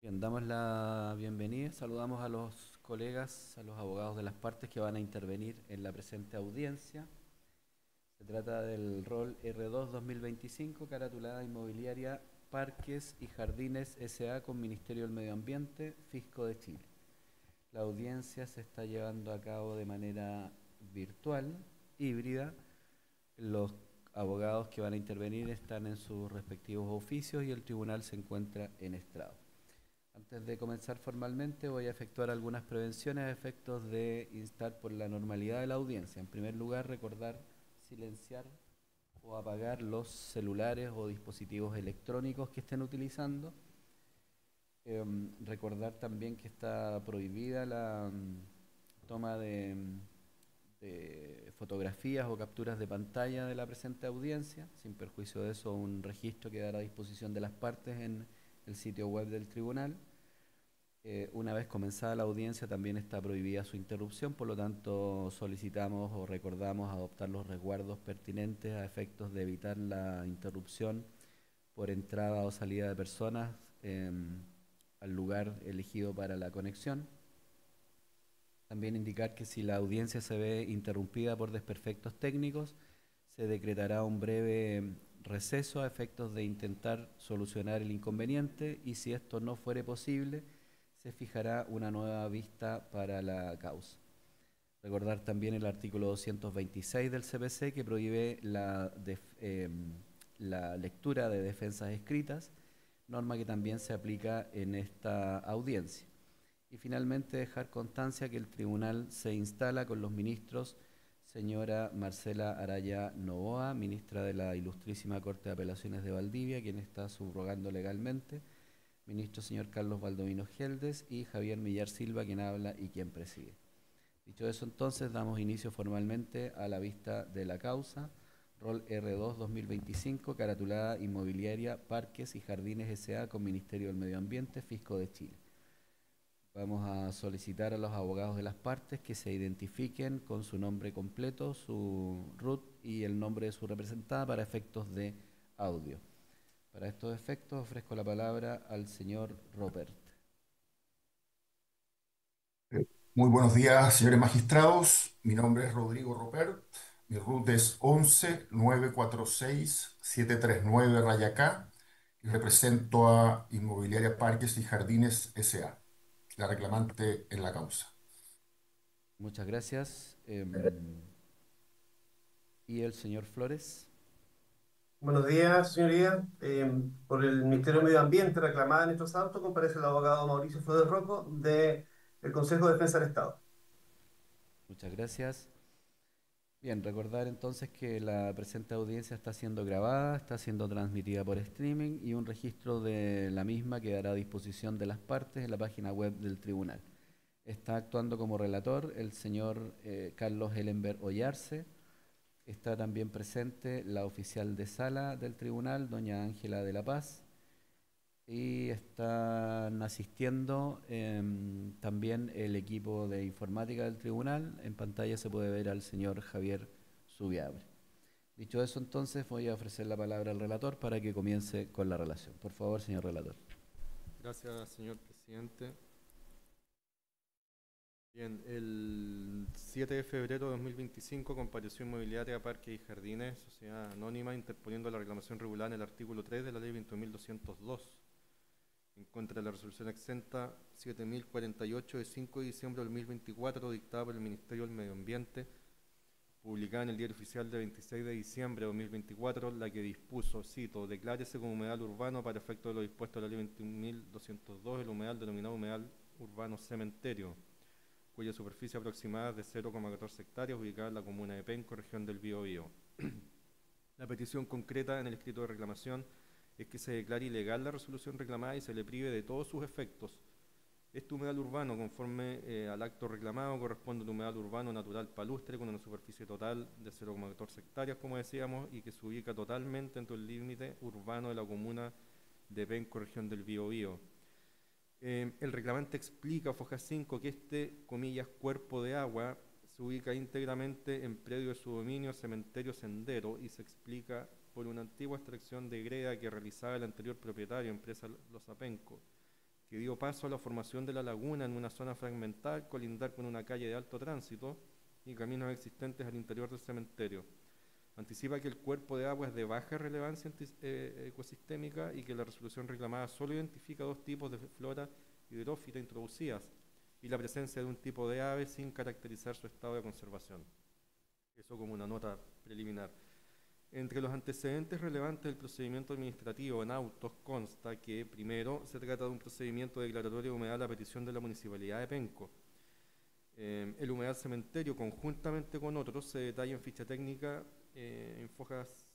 Bien, damos la bienvenida, saludamos a los colegas, a los abogados de las partes que van a intervenir en la presente audiencia. Se trata del rol R2 2025, caratulada inmobiliaria Parques y Jardines S.A. con Ministerio del Medio Ambiente, Fisco de Chile. La audiencia se está llevando a cabo de manera virtual, híbrida. Los abogados que van a intervenir están en sus respectivos oficios y el tribunal se encuentra en estrado. Antes de comenzar formalmente, voy a efectuar algunas prevenciones a efectos de instar por la normalidad de la audiencia. En primer lugar, recordar silenciar o apagar los celulares o dispositivos electrónicos que estén utilizando. Recordar también que está prohibida la toma de fotografías o capturas de pantalla de la presente audiencia. Sin perjuicio de eso, un registro quedará a disposición de las partes en el sitio web del tribunal. Una vez comenzada la audiencia también está prohibida su interrupción, por lo tanto solicitamos o recordamos adoptar los resguardos pertinentes a efectos de evitar la interrupción por entrada o salida de personas al lugar elegido para la conexión. También indicar que si la audiencia se ve interrumpida por desperfectos técnicos, se decretará un breve receso a efectos de intentar solucionar el inconveniente y si esto no fuere posible, se fijará una nueva vista para la causa. Recordar también el artículo 226 del CPC que prohíbe la lectura de defensas escritas, norma que también se aplica en esta audiencia. Y finalmente dejar constancia que el tribunal se instala con los ministros señora Marcela Araya Novoa, ministra de la Ilustrísima Corte de Apelaciones de Valdivia, quien está subrogando legalmente, ministro señor Carlos Baldomino Geldes y Javier Millar Silva, quien habla y quien preside. Dicho eso, entonces, damos inicio formalmente a la vista de la causa, rol R2 2025, caratulada inmobiliaria Parques y Jardines S.A. con Ministerio del Medio Ambiente, Fisco de Chile. Vamos a solicitar a los abogados de las partes que se identifiquen con su nombre completo, su RUT y el nombre de su representada para efectos de audio. Para estos efectos ofrezco la palabra al señor Robert. Muy buenos días, señores magistrados. Mi nombre es Rodrigo Ropert. Mi RUT es 11-946-739 raya K y represento a Inmobiliaria Parques y Jardines S.A., la reclamante en la causa. Muchas gracias. ¿Y el señor Flores? Buenos días, señoría. Por el Ministerio de Medio Ambiente reclamada en estos autos comparece el abogado Mauricio Flores Rocco del Consejo de Defensa del Estado. Muchas gracias. Bien, recordar entonces que la presente audiencia está siendo grabada, está siendo transmitida por streaming y un registro de la misma quedará a disposición de las partes en la página web del tribunal. Está actuando como relator el señor Carlos Helenberg Ollarse. Está también presente la oficial de sala del tribunal, doña Ángela de la Paz. Y están asistiendo también el equipo de informática del tribunal. En pantalla se puede ver al señor Javier Subiabre. Dicho eso, entonces voy a ofrecer la palabra al relator para que comience con la relación. Por favor, señor relator. Gracias, señor presidente. Bien, el 7 de febrero de 2025 compareció Inmobiliaria Parques y Jardines, Sociedad Anónima, interponiendo la reclamación regular en el artículo 3 de la Ley 21.202, en contra de la resolución exenta 7048 de 5 de diciembre de 2024, dictada por el Ministerio del Medio Ambiente, publicada en el Diario Oficial de 26 de diciembre de 2024, la que dispuso, cito, declárese como humedal urbano para efecto de lo dispuesto de la Ley 21.202, el humedal denominado humedal urbano cementerio, cuya superficie aproximada es de 0,14 hectáreas, ubicada en la comuna de Penco, región del Biobío. La petición concreta en el escrito de reclamación es que se declare ilegal la resolución reclamada y se le prive de todos sus efectos. Este humedal urbano, conforme al acto reclamado, corresponde a un humedal urbano natural palustre con una superficie total de 0,14 hectáreas, como decíamos, y que se ubica totalmente dentro del límite urbano de la comuna de Penco, región del Biobío. El reclamante explica, foja 5, que este, comillas, cuerpo de agua se ubica íntegramente en predio de su dominio cementerio sendero y se explica por una antigua extracción de greda que realizaba el anterior propietario, empresa Los Apenco, que dio paso a la formación de la laguna en una zona fragmental, colindar con una calle de alto tránsito y caminos existentes al interior del cementerio. Anticipa que el cuerpo de agua es de baja relevancia ecosistémica y que la resolución reclamada solo identifica 2 tipos de flora hidrófita introducidas y la presencia de un tipo de ave sin caracterizar su estado de conservación. Eso como una nota preliminar. Entre los antecedentes relevantes del procedimiento administrativo en autos consta que, primero, se trata de un procedimiento declaratorio de humedad a petición de la Municipalidad de Penco. El humedal cementerio, conjuntamente con otros, se detalla en ficha técnica en fojas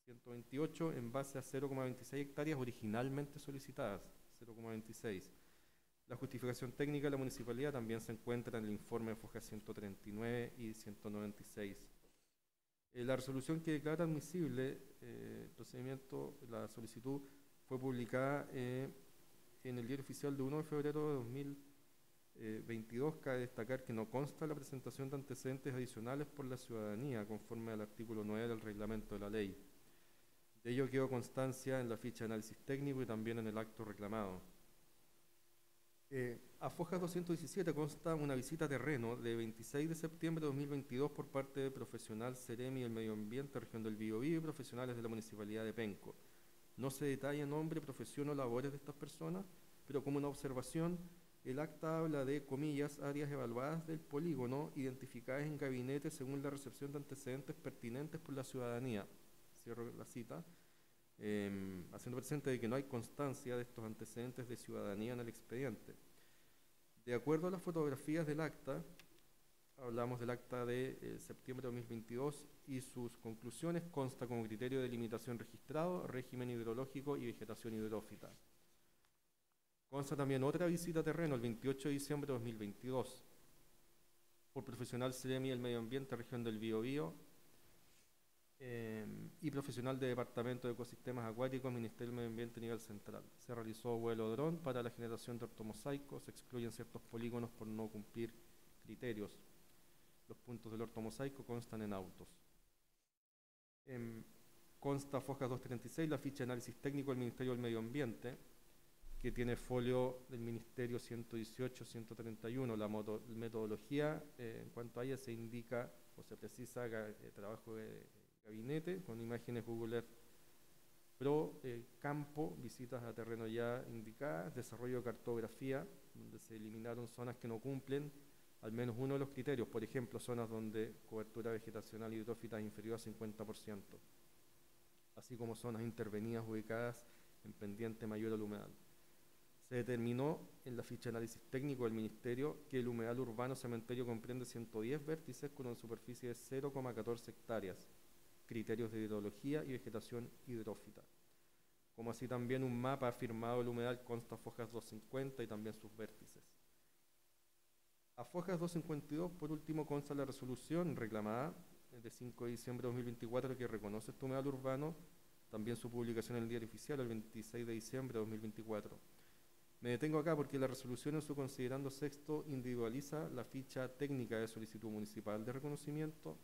128 en base a 0,26 hectáreas originalmente solicitadas, 0,26. La justificación técnica de la municipalidad también se encuentra en el informe de fojas 139 y 196. La resolución que declara admisible el procedimiento, la solicitud, fue publicada en el Diario Oficial de 1 de febrero de 2022. Cabe destacar que no consta la presentación de antecedentes adicionales por la ciudadanía, conforme al artículo 9 del reglamento de la ley. De ello quedó constancia en la ficha de análisis técnico y también en el acto reclamado. A fojas 217 consta una visita a terreno de 26 de septiembre de 2022 por parte de profesional Seremi del Medio Ambiente, Región del Biobío y profesionales de la Municipalidad de Penco. No se detalla nombre, profesión o labores de estas personas, pero como una observación, el acta habla de, comillas, áreas evaluadas del polígono identificadas en gabinete según la recepción de antecedentes pertinentes por la ciudadanía. Cierro la cita. Haciendo presente de que no hay constancia de estos antecedentes de ciudadanía en el expediente. De acuerdo a las fotografías del acta, hablamos del acta de septiembre de 2022 y sus conclusiones, consta como criterio de limitación registrado, régimen hidrológico y vegetación hidrófita. Consta también otra visita a terreno el 28 de diciembre de 2022 por profesional CEREMI del Medio Ambiente, Región del Biobío, y profesional de Departamento de Ecosistemas Acuáticos, Ministerio del Medio Ambiente nivel central. Se realizó vuelo dron para la generación de ortomosaicos, se excluyen ciertos polígonos por no cumplir criterios. Los puntos del ortomosaico constan en autos. Consta fojas 236, la ficha de análisis técnico del Ministerio del Medio Ambiente, que tiene folio del Ministerio 118-131. La metodología, en cuanto a ella, se indica o se precisa trabajo de gabinete con imágenes Google Earth Pro, campo, visitas a terreno ya indicadas, desarrollo de cartografía, donde se eliminaron zonas que no cumplen al menos uno de los criterios, por ejemplo, zonas donde cobertura vegetacional hidrófita es inferior a 50%, así como zonas intervenidas ubicadas en pendiente mayor al humedal. Se determinó en la ficha de análisis técnico del Ministerio que el humedal urbano cementerio comprende 110 vértices con una superficie de 0,14 hectáreas, criterios de hidrología y vegetación hidrófita. Como así también un mapa firmado del humedal consta fojas 250 y también sus vértices. A fojas 252, por último, consta la resolución reclamada de 5 de diciembre de 2024 que reconoce este humedal urbano, también su publicación en el Diario Oficial el 26 de diciembre de 2024. Me detengo acá porque la resolución en su considerando sexto individualiza la ficha técnica de solicitud municipal de reconocimiento.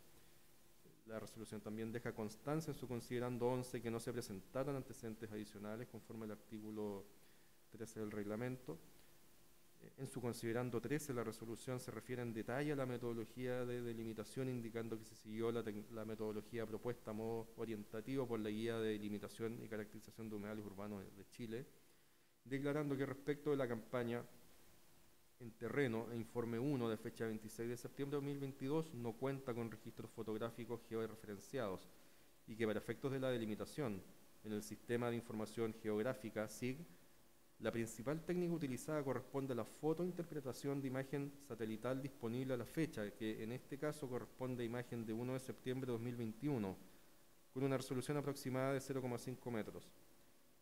La resolución también deja constancia en su considerando 11 que no se presentaron antecedentes adicionales conforme al artículo 13 del reglamento. En su considerando 13, la resolución se refiere en detalle a la metodología de delimitación, indicando que se siguió la metodología propuesta a modo orientativo por la Guía de Delimitación y Caracterización de Humedales Urbanos de Chile, declarando que respecto de la campaña en terreno e informe 1 de fecha 26 de septiembre de 2022 no cuenta con registros fotográficos georreferenciados y que para efectos de la delimitación en el Sistema de Información Geográfica SIG, la principal técnica utilizada corresponde a la fotointerpretación de imagen satelital disponible a la fecha, que en este caso corresponde a imagen de 1 de septiembre de 2021, con una resolución aproximada de 0,5 metros.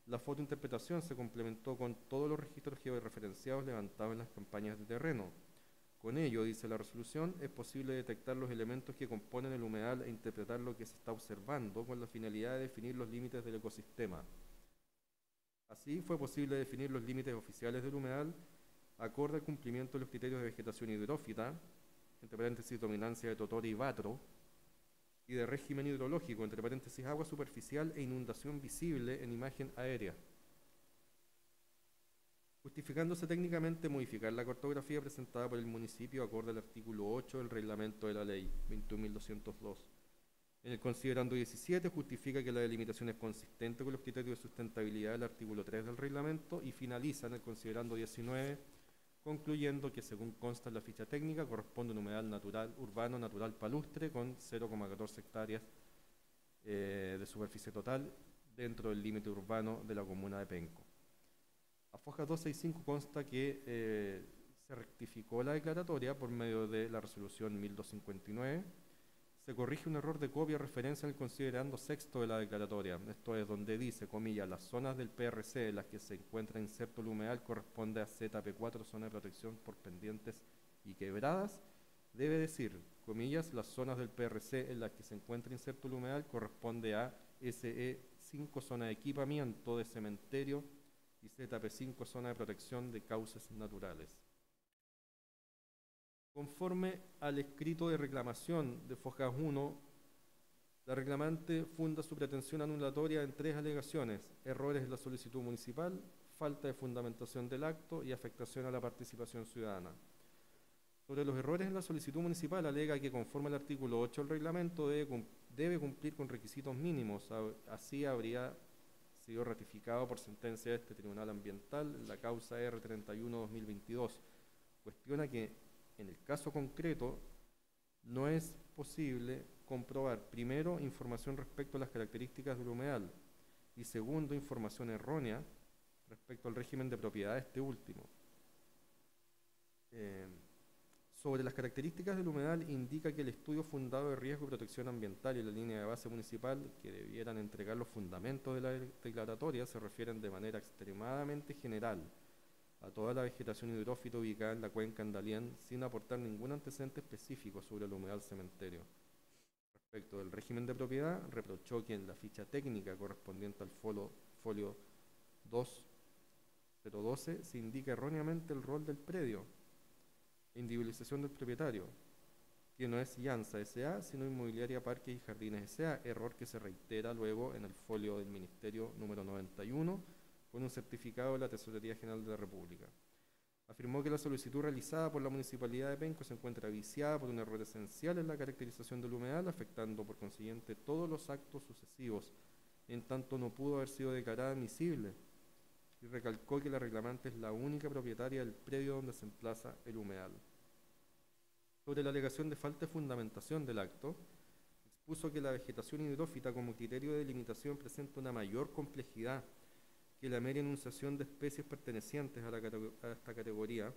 La fotointerpretación se complementó con todos los registros georreferenciados levantados en las campañas de terreno. Con ello, dice la resolución, es posible detectar los elementos que componen el humedal e interpretar lo que se está observando con la finalidad de definir los límites del ecosistema. Así, fue posible definir los límites oficiales del humedal acorde al cumplimiento de los criterios de vegetación hidrófita, entre paréntesis dominancia de totor y batro, y de régimen hidrológico, entre paréntesis agua superficial e inundación visible en imagen aérea. justificándose técnicamente modificar la cartografía presentada por el municipio acorde al artículo 8 del reglamento de la ley 21.202. En el considerando 17 justifica que la delimitación es consistente con los criterios de sustentabilidad del artículo 3 del reglamento y finaliza en el considerando 19 concluyendo que según consta en la ficha técnica corresponde a un humedal natural, urbano natural palustre con 0,14 hectáreas de superficie total dentro del límite urbano de la comuna de Penco. A fojas 12 y 5 consta que se rectificó la declaratoria por medio de la resolución 1259. Se corrige un error de copia referencia en el considerando sexto de la declaratoria. Esto es donde dice, comillas, las zonas del PRC en las que se encuentra inserto el humedal corresponde a ZP4, zona de protección por pendientes y quebradas. Debe decir, comillas, las zonas del PRC en las que se encuentra inserto el humedal corresponde a SE5, zona de equipamiento de cementerio, y ZP5, zona de protección de cauces naturales. Conforme al escrito de reclamación de Fojas 1, la reclamante funda su pretensión anulatoria en 3 alegaciones: errores en la solicitud municipal, falta de fundamentación del acto y afectación a la participación ciudadana. Sobre los errores en la solicitud municipal, alega que conforme al artículo 8 del reglamento debe cumplir con requisitos mínimos, así habría sido ratificado por sentencia de este Tribunal Ambiental en la causa R31-2022. Cuestiona que en el caso concreto no es posible comprobar, primero, información respecto a las características del humedal y segundo, información errónea respecto al régimen de propiedad de este último. Sobre las características del humedal, indica que el estudio fundado de riesgo y protección ambiental y la línea de base municipal que debieran entregar los fundamentos de la declaratoria se refieren de manera extremadamente general a toda la vegetación hidrófita ubicada en la cuenca Andalién, sin aportar ningún antecedente específico sobre el humedal cementerio. Respecto del régimen de propiedad, reprochó que en la ficha técnica correspondiente al folio 2012 se indica erróneamente el rol del predio, individualización del propietario, que no es Llanza S.A., sino Inmobiliaria Parques y Jardines S.A., error que se reitera luego en el folio del Ministerio número 91, con un certificado de la Tesorería General de la República. Afirmó que la solicitud realizada por la Municipalidad de Penco se encuentra viciada por un error esencial en la caracterización del humedal, afectando por consiguiente todos los actos sucesivos, en tanto no pudo haber sido declarada admisible, y recalcó que la reclamante es la única propietaria del predio donde se emplaza el humedal. Sobre la alegación de falta de fundamentación del acto, expuso que la vegetación hidrófita como criterio de delimitación presenta una mayor complejidad que la mera enunciación de especies pertenecientes a esta categoría,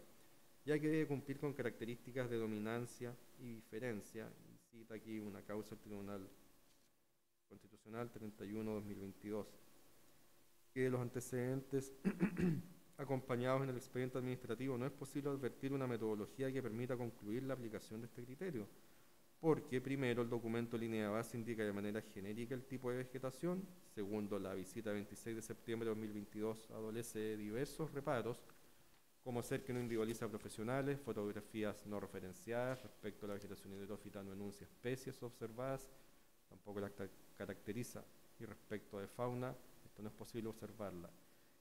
ya que debe cumplir con características de dominancia y diferencia, y cita aquí una causa del Tribunal Constitucional 31-2022, que de los antecedentes acompañados en el expediente administrativo no es posible advertir una metodología que permita concluir la aplicación de este criterio, porque primero el documento línea de base indica de manera genérica el tipo de vegetación, segundo la visita 26 de septiembre de 2022 adolece de diversos reparos, como ser que no individualiza profesionales, fotografías no referenciadas, respecto a la vegetación hidrófita no enuncia especies observadas, tampoco la caracteriza, y respecto de fauna, esto no es posible observarla.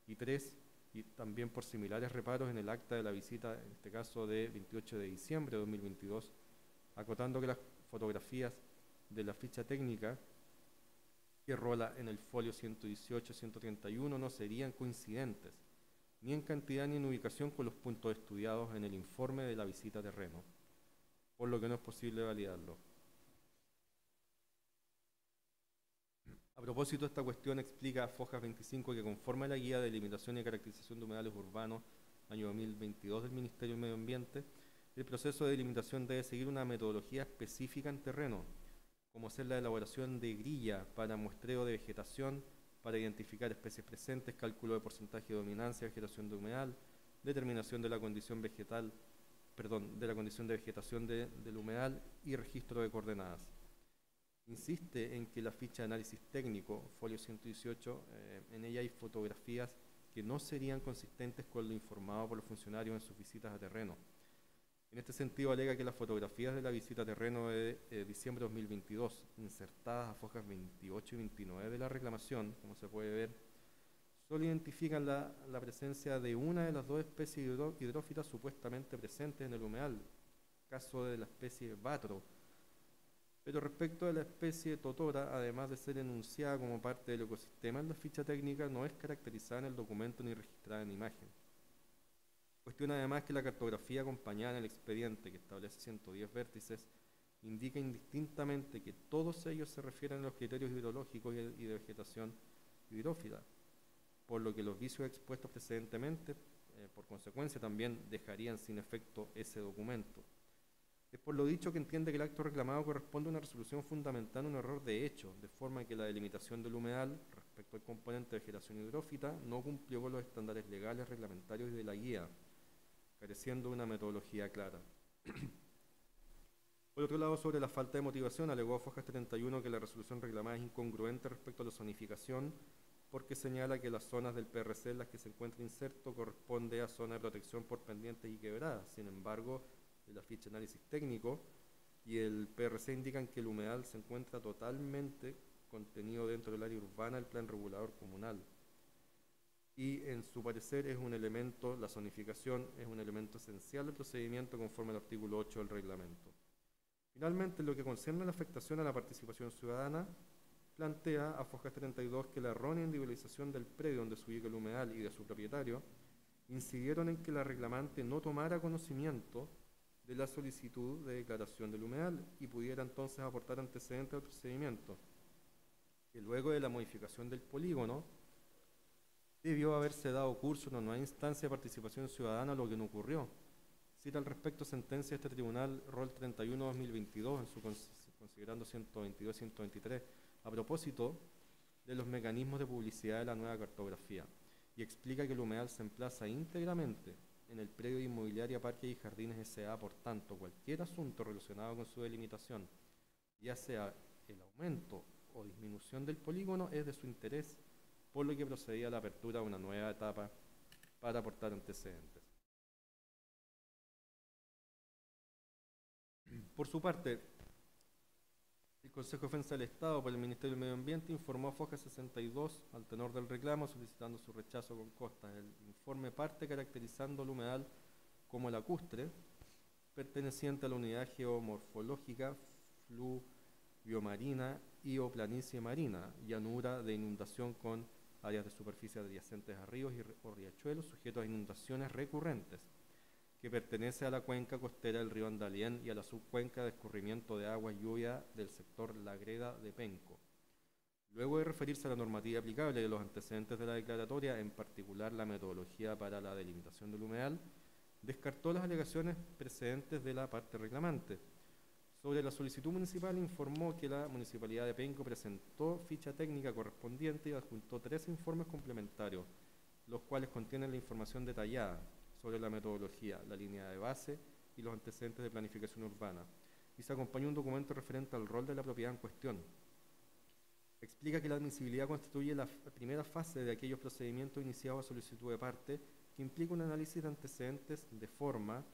Y 3, y también por similares reparos en el acta de la visita, en este caso de 28 de diciembre de 2022, acotando que las fotografías de la ficha técnica que rola en el folio 118-131 no serían coincidentes, ni en cantidad ni en ubicación con los puntos estudiados en el informe de la visita a terreno, por lo que no es posible validarlo. A propósito de esta cuestión, explica Fojas 25 que conforme a la Guía de Delimitación y Caracterización de Humedales Urbanos, año 2022 del Ministerio del Medio Ambiente, el proceso de delimitación debe seguir una metodología específica en terreno, como ser la elaboración de grilla para muestreo de vegetación, para identificar especies presentes, cálculo de porcentaje de dominancia, vegetación de humedal, determinación de la condición vegetal, de la condición de vegetación del humedal y registro de coordenadas. Insiste en que la ficha de análisis técnico, folio 118, en ella hay fotografías que no serían consistentes con lo informado por los funcionarios en sus visitas a terreno. En este sentido, alega que las fotografías de la visita a terreno de diciembre de 2022, insertadas a fojas 28 y 29 de la reclamación, como se puede ver, solo identifican la presencia de una de las dos especies hidrófitas supuestamente presentes en el humedal, caso de la especie Batro. Pero respecto a la especie Totora, además de ser enunciada como parte del ecosistema en la ficha técnica, no es caracterizada en el documento ni registrada en imagen. Cuestiona además que la cartografía acompañada en el expediente, que establece 110 vértices, indica indistintamente que todos ellos se refieren a los criterios hidrológicos y de vegetación hidrófila, por lo que los vicios expuestos precedentemente, por consecuencia, también dejarían sin efecto ese documento. Es por lo dicho que entiende que el acto reclamado corresponde a una resolución fundamental en un error de hecho, de forma que la delimitación del humedal respecto al componente de vegetación hidrófita no cumplió con los estándares legales, reglamentarios y de la guía, careciendo de una metodología clara. Por otro lado, sobre la falta de motivación, alegó Fojas 31 que la resolución reclamada es incongruente respecto a la zonificación, porque señala que las zonas del PRC en las que se encuentra inserto corresponde a zona de protección por pendientes y quebradas. Sin embargo, la ficha de análisis técnico y el PRC indican que el humedal se encuentra totalmente contenido dentro del área urbana del plan regulador comunal. Y en su parecer es un elemento, la zonificación es un elemento esencial del procedimiento conforme al artículo 8 del reglamento. Finalmente, en lo que concierne a la afectación a la participación ciudadana, plantea a Fojas 32 que la errónea individualización del predio donde se ubica el humedal y de su propietario incidieron en que la reclamante no tomara conocimiento de la solicitud de declaración del humedal y pudiera entonces aportar antecedentes al procedimiento, que luego de la modificación del polígono debió haberse dado curso en una nueva instancia de participación ciudadana, lo que no ocurrió. Cita al respecto sentencia de este Tribunal Rol 31-2022 en su considerando 122 y 123, a propósito de los mecanismos de publicidad de la nueva cartografía, y explica que el humedal se emplaza íntegramente en el predio de Inmobiliaria Parques y Jardines S.A., por tanto, cualquier asunto relacionado con su delimitación, ya sea el aumento o disminución del polígono, es de su interés, por lo que procedía a la apertura de una nueva etapa para aportar antecedentes. Por su parte, el Consejo de Defensa del Estado por el Ministerio del Medio Ambiente informó a Fojas 62 al tenor del reclamo solicitando su rechazo con costas. El informe parte caracterizando el humedal como lacustre, perteneciente a la unidad geomorfológica fluviomarina y o planicie marina, llanura de inundación con áreas de superficie adyacentes a ríos o riachuelos sujetos a inundaciones recurrentes, que pertenece a la cuenca costera del río Andalién y a la subcuenca de escurrimiento de agua y lluvia del sector La Greda de Penco. Luego de referirse a la normativa aplicable y a los antecedentes de la declaratoria, en particular la metodología para la delimitación del humedal, descartó las alegaciones precedentes de la parte reclamante. Sobre la solicitud municipal, informó que la Municipalidad de Penco presentó ficha técnica correspondiente y adjuntó 3 informes complementarios, los cuales contienen la información detallada sobre la metodología, la línea de base y los antecedentes de planificación urbana, y se acompañó un documento referente al rol de la propiedad en cuestión. Explica que la admisibilidad constituye la primera fase de aquellos procedimientos iniciados a solicitud de parte, que implica un análisis de antecedentes de forma,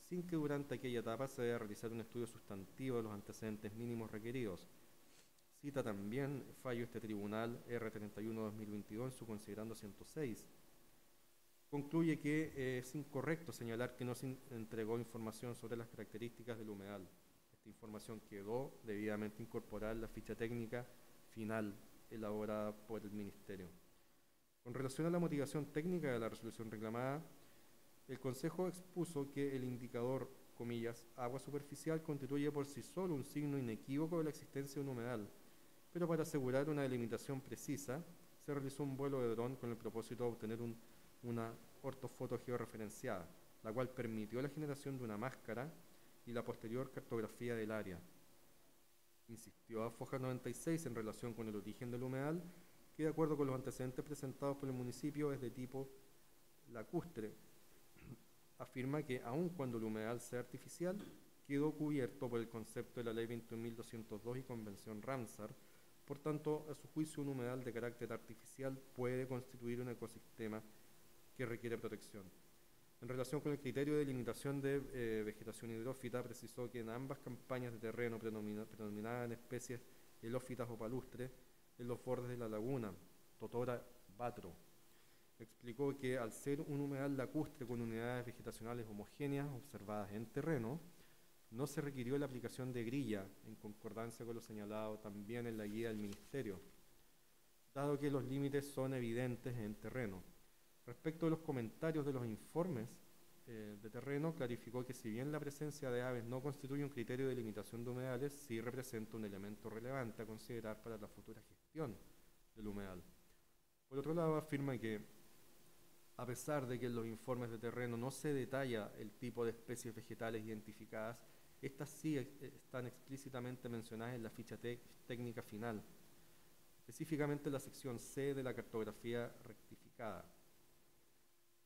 sin que durante aquella etapa se deba realizar un estudio sustantivo de los antecedentes mínimos requeridos. Cita también fallo este Tribunal R31-2022 en su considerando 106. Concluye que es incorrecto señalar que no se entregó información sobre las características del humedal. Esta información quedó debidamente incorporada en la ficha técnica final elaborada por el Ministerio. Con relación a la motivación técnica de la resolución reclamada, el Consejo expuso que el indicador, comillas, agua superficial constituye por sí solo un signo inequívoco de la existencia de un humedal, pero para asegurar una delimitación precisa, se realizó un vuelo de dron con el propósito de obtener una ortofoto georreferenciada, la cual permitió la generación de una máscara y la posterior cartografía del área. Insistió a Fojas 96 en relación con el origen del humedal, que de acuerdo con los antecedentes presentados por el municipio es de tipo lacustre. Afirma que aun cuando el humedal sea artificial, quedó cubierto por el concepto de la Ley 21.202 y Convención Ramsar. Por tanto, a su juicio, un humedal de carácter artificial puede constituir un ecosistema que requiere protección. En relación con el criterio de limitación de vegetación hidrófita, precisó que en ambas campañas de terreno predominaban especies helófitas o palustres en los bordes de la laguna, Totora, Batro. explicó que al ser un humedal lacustre con unidades vegetacionales homogéneas observadas en terreno, no se requirió la aplicación de grilla, en concordancia con lo señalado también en la guía del Ministerio, dado que los límites son evidentes en terreno. Respecto de los comentarios de los informes de terreno, clarificó que si bien la presencia de aves no constituye un criterio de limitación de humedales, sí representa un elemento relevante a considerar para la futura gestión del humedal. Por otro lado, afirma que, a pesar de que en los informes de terreno no se detalla el tipo de especies vegetales identificadas, estas sí están explícitamente mencionadas en la ficha técnica final, específicamente en la sección C de la cartografía rectificada,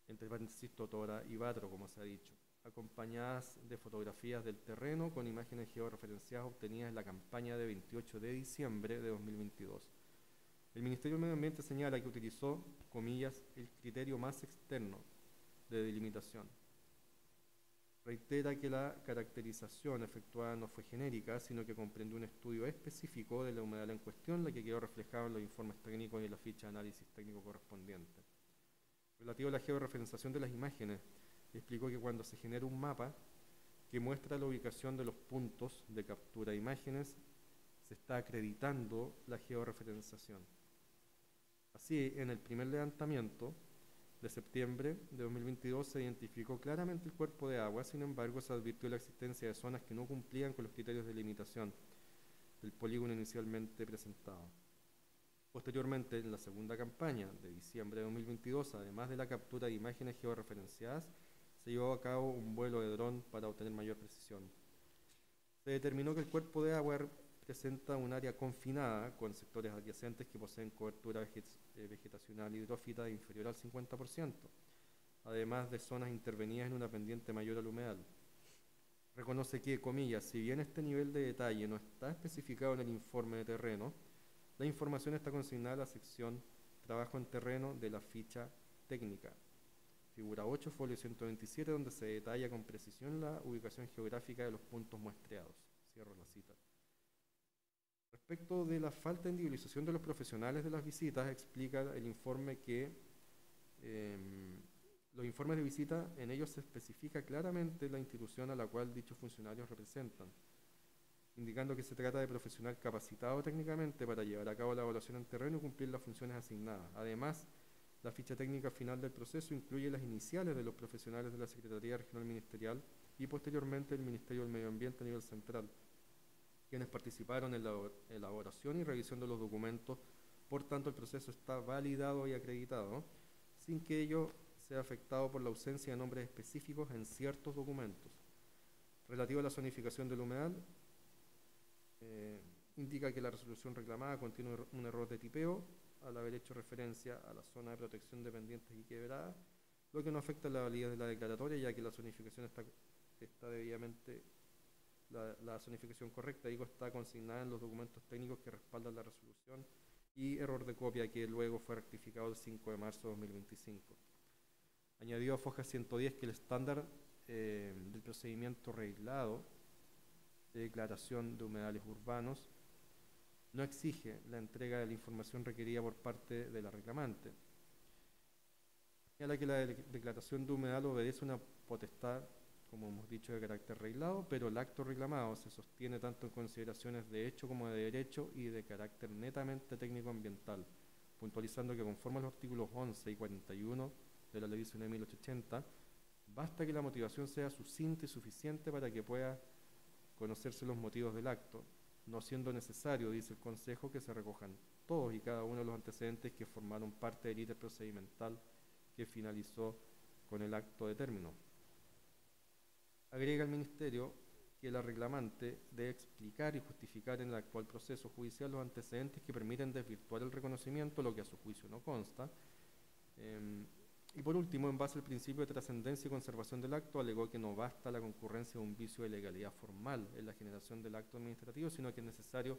entre paréntesis totora y batro, como se ha dicho, acompañadas de fotografías del terreno con imágenes georreferenciadas obtenidas en la campaña de 28 de diciembre de 2022. El Ministerio del Medio Ambiente señala que utilizó, comillas, el criterio más externo de delimitación. Reitera que la caracterización efectuada no fue genérica, sino que comprendió un estudio específico de la humedal en cuestión, la que quedó reflejada en los informes técnicos y en la ficha de análisis técnico correspondiente. Relativo a la georreferenciación de las imágenes, explicó que cuando se genera un mapa que muestra la ubicación de los puntos de captura de imágenes, se está acreditando la georreferenciación. Así, en el primer levantamiento de septiembre de 2022 se identificó claramente el cuerpo de agua, sin embargo se advirtió la existencia de zonas que no cumplían con los criterios de limitación del polígono inicialmente presentado. Posteriormente, en la segunda campaña de diciembre de 2022, además de la captura de imágenes georreferenciadas, se llevó a cabo un vuelo de dron para obtener mayor precisión. Se determinó que el cuerpo de agua presenta un área confinada con sectores adyacentes que poseen cobertura vegetacional hidrófita inferior al 50%, además de zonas intervenidas en una pendiente mayor al humedal. Reconoce que, comillas, si bien este nivel de detalle no está especificado en el informe de terreno, la información está consignada a la sección Trabajo en terreno de la ficha técnica, figura 8, folio 127, donde se detalla con precisión la ubicación geográfica de los puntos muestreados. Cierro la cita. Respecto de la falta de individualización de los profesionales de las visitas, explica el informe que los informes de visita, en ellos se especifica claramente la institución a la cual dichos funcionarios representan, indicando que se trata de profesional capacitado técnicamente para llevar a cabo la evaluación en terreno y cumplir las funciones asignadas. Además, la ficha técnica final del proceso incluye las iniciales de los profesionales de la Secretaría Regional Ministerial y posteriormente el Ministerio del Medio Ambiente a nivel central, quienes participaron en la elaboración y revisión de los documentos. Por tanto, el proceso está validado y acreditado, sin que ello sea afectado por la ausencia de nombres específicos en ciertos documentos. Relativo a la zonificación del humedal, indica que la resolución reclamada contiene un error de tipeo al haber hecho referencia a la zona de protección de pendientes y quebradas, lo que no afecta la validez de la declaratoria, ya que la zonificación está debidamente, la zonificación correcta, digo, está consignada en los documentos técnicos que respaldan la resolución, y error de copia que luego fue rectificado el 5 de marzo de 2025. Añadió a Foja 110 que el estándar del procedimiento reglado de declaración de humedales urbanos no exige la entrega de la información requerida por parte de la reclamante. Señala que la declaración de humedal obedece una potestad, como hemos dicho, de carácter reglado, pero el acto reclamado se sostiene tanto en consideraciones de hecho como de derecho y de carácter netamente técnico-ambiental, puntualizando que conforme a los artículos 11 y 41 de la Ley 19.880, basta que la motivación sea sucinta y suficiente para que pueda conocerse los motivos del acto, no siendo necesario, dice el Consejo, que se recojan todos y cada uno de los antecedentes que formaron parte del ítem procedimental que finalizó con el acto de término. Agrega el Ministerio que la reclamante debe explicar y justificar en el actual proceso judicial los antecedentes que permiten desvirtuar el reconocimiento, lo que a su juicio no consta. Y por último, en base al principio de trascendencia y conservación del acto, alegó que no basta la concurrencia de un vicio de legalidad formal en la generación del acto administrativo, sino que es necesario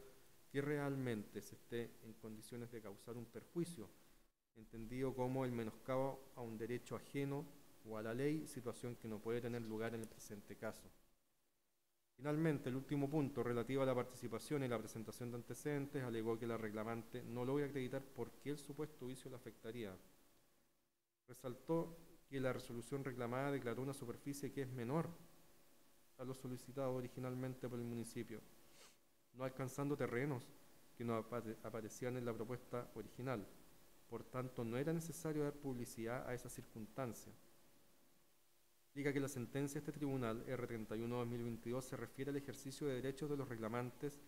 que realmente se esté en condiciones de causar un perjuicio, entendido como el menoscabo a un derecho ajeno o a la ley, situación que no puede tener lugar en el presente caso. Finalmente, el último punto, relativo a la participación y la presentación de antecedentes, alegó que la reclamante no logra acreditar por qué el supuesto vicio la afectaría. Resaltó que la resolución reclamada declaró una superficie que es menor a lo solicitado originalmente por el municipio, no alcanzando terrenos que no aparecían en la propuesta original. Por tanto, no era necesario dar publicidad a esa circunstancia. Explica que la sentencia de este tribunal, R31-2022, se refiere al ejercicio de derechos de los reclamantes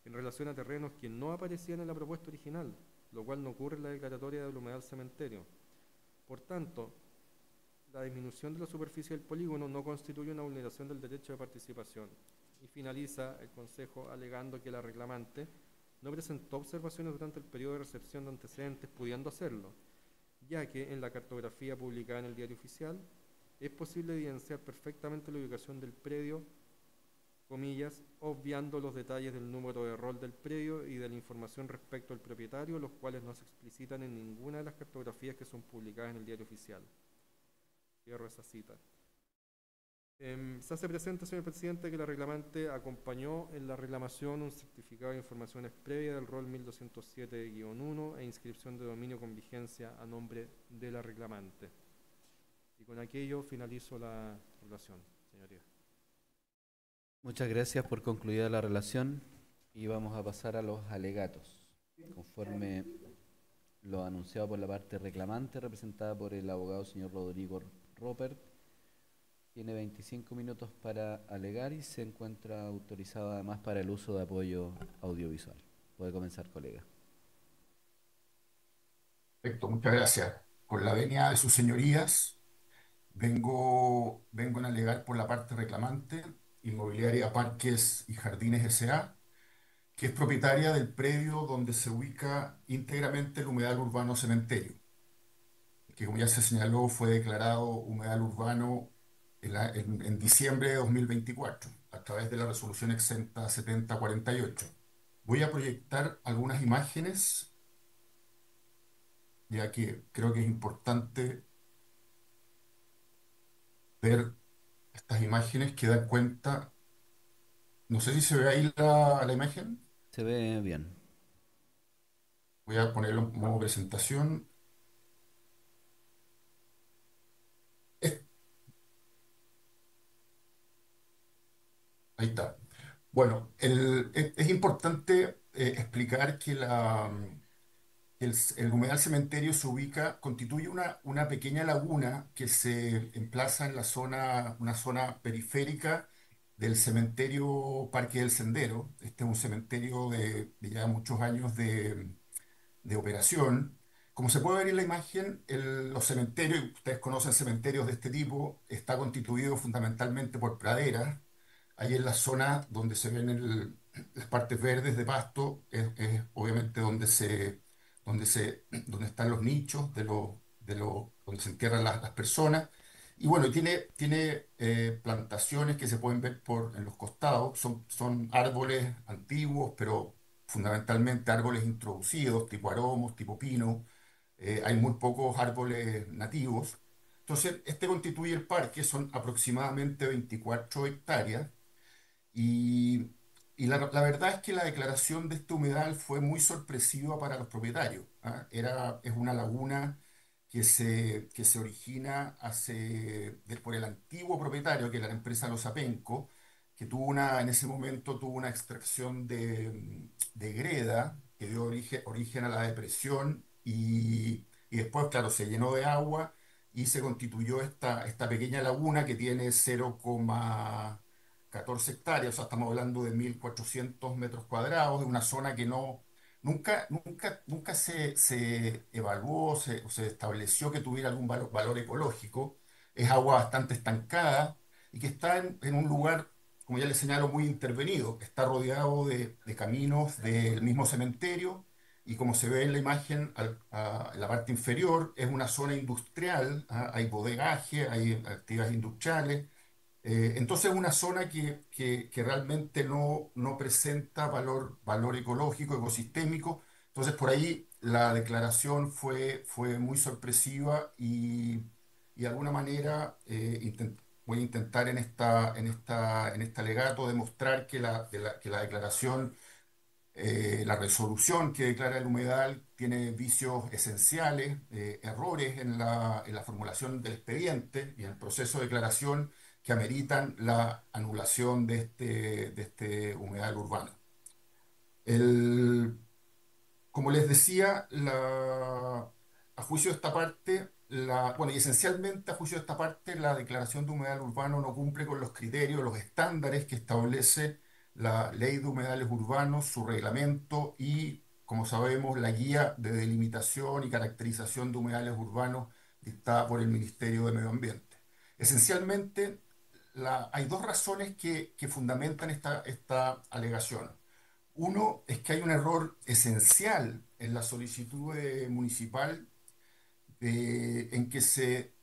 en relación a terrenos que no aparecían en la propuesta original, lo cual no ocurre en la declaratoria del humedal cementerio. Por tanto, la disminución de la superficie del polígono no constituye una vulneración del derecho de participación. Y finaliza el Consejo alegando que la reclamante no presentó observaciones durante el periodo de recepción de antecedentes, pudiendo hacerlo, ya que en la cartografía publicada en el Diario Oficial es posible evidenciar perfectamente la ubicación del predio, comillas, obviando los detalles del número de rol del predio y de la información respecto al propietario, los cuales no se explicitan en ninguna de las cartografías que son publicadas en el Diario Oficial. Cierro esa cita. Se hace presente, señor presidente, que la reclamante acompañó en la reclamación un certificado de informaciones previa del rol 1207-1 e inscripción de dominio con vigencia a nombre de la reclamante. Y con aquello finalizo la relación, señoría. Muchas gracias por concluida la relación y vamos a pasar a los alegatos. Conforme lo anunciado por la parte reclamante, representada por el abogado señor Rodrigo Ropert, tiene 25 minutos para alegar y se encuentra autorizado además para el uso de apoyo audiovisual. Puede comenzar, colega. Perfecto, muchas gracias. Con la venia de sus señorías, vengo a alegar por la parte reclamante, Inmobiliaria Parques y Jardines S.A., que es propietaria del predio donde se ubica íntegramente el humedal urbano cementerio, que como ya se señaló fue declarado humedal urbano en diciembre de 2024 a través de la resolución exenta 7048. Voy a proyectar algunas imágenes, ya que creo que es importante ver estas imágenes que dan cuenta. No sé si se ve ahí la imagen. Se ve bien. Voy a ponerlo en modo presentación. Es- Ahí está. Bueno, es importante explicar que el humedal cementerio constituye una pequeña laguna que se emplaza en una zona periférica del cementerio Parque del Sendero. Este es un cementerio de ya muchos años de operación. Como se puede ver en la imagen, los cementerios, y ustedes conocen cementerios de este tipo, está constituido fundamentalmente por praderas. Ahí en la zona donde se ven las partes verdes de pasto, es obviamente donde están los nichos donde se entierran las personas. Y bueno, tiene plantaciones que se pueden ver en los costados. Son árboles antiguos, pero fundamentalmente árboles introducidos, tipo aromos, tipo pino. Hay muy pocos árboles nativos. Entonces, este constituye el parque, son aproximadamente 24 hectáreas. Y, y la verdad es que la declaración de este humedal fue muy sorpresiva para los propietarios. ¿Ah? Es una laguna que se origina por el antiguo propietario, que era la empresa Los Apenco, que en ese momento tuvo una extracción de greda que dio origen a la depresión y después, claro, se llenó de agua y se constituyó esta pequeña laguna que tiene 0,14 hectáreas, o sea, estamos hablando de 1.400 metros cuadrados, de una zona que nunca se evaluó o se estableció que tuviera algún valor ecológico. Es agua bastante estancada y que está en un lugar, como ya les señalo, muy intervenido. Está rodeado de caminos del mismo cementerio y como se ve en la imagen, en la parte inferior, es una zona industrial. Hay bodegaje, hay actividades industriales. Entonces es una zona que realmente no presenta valor ecológico, ecosistémico. Entonces por ahí la declaración fue muy sorpresiva y de alguna manera voy a intentar en este alegato demostrar que la declaración La resolución que declara el humedal tiene vicios esenciales, errores en la formulación del expediente y en el proceso de declaración que ameritan la anulación de este humedal urbano. El, Como les decía, a juicio de esta parte, bueno, y esencialmente a juicio de esta parte, la declaración de humedal urbano no cumple con los criterios, los estándares que establece la Ley de Humedales Urbanos, su reglamento y, como sabemos, la guía de delimitación y caracterización de humedales urbanos dictada por el Ministerio de Medio Ambiente. Esencialmente, hay dos razones que fundamentan esta alegación. Uno es que hay un error esencial en la solicitud municipal en que se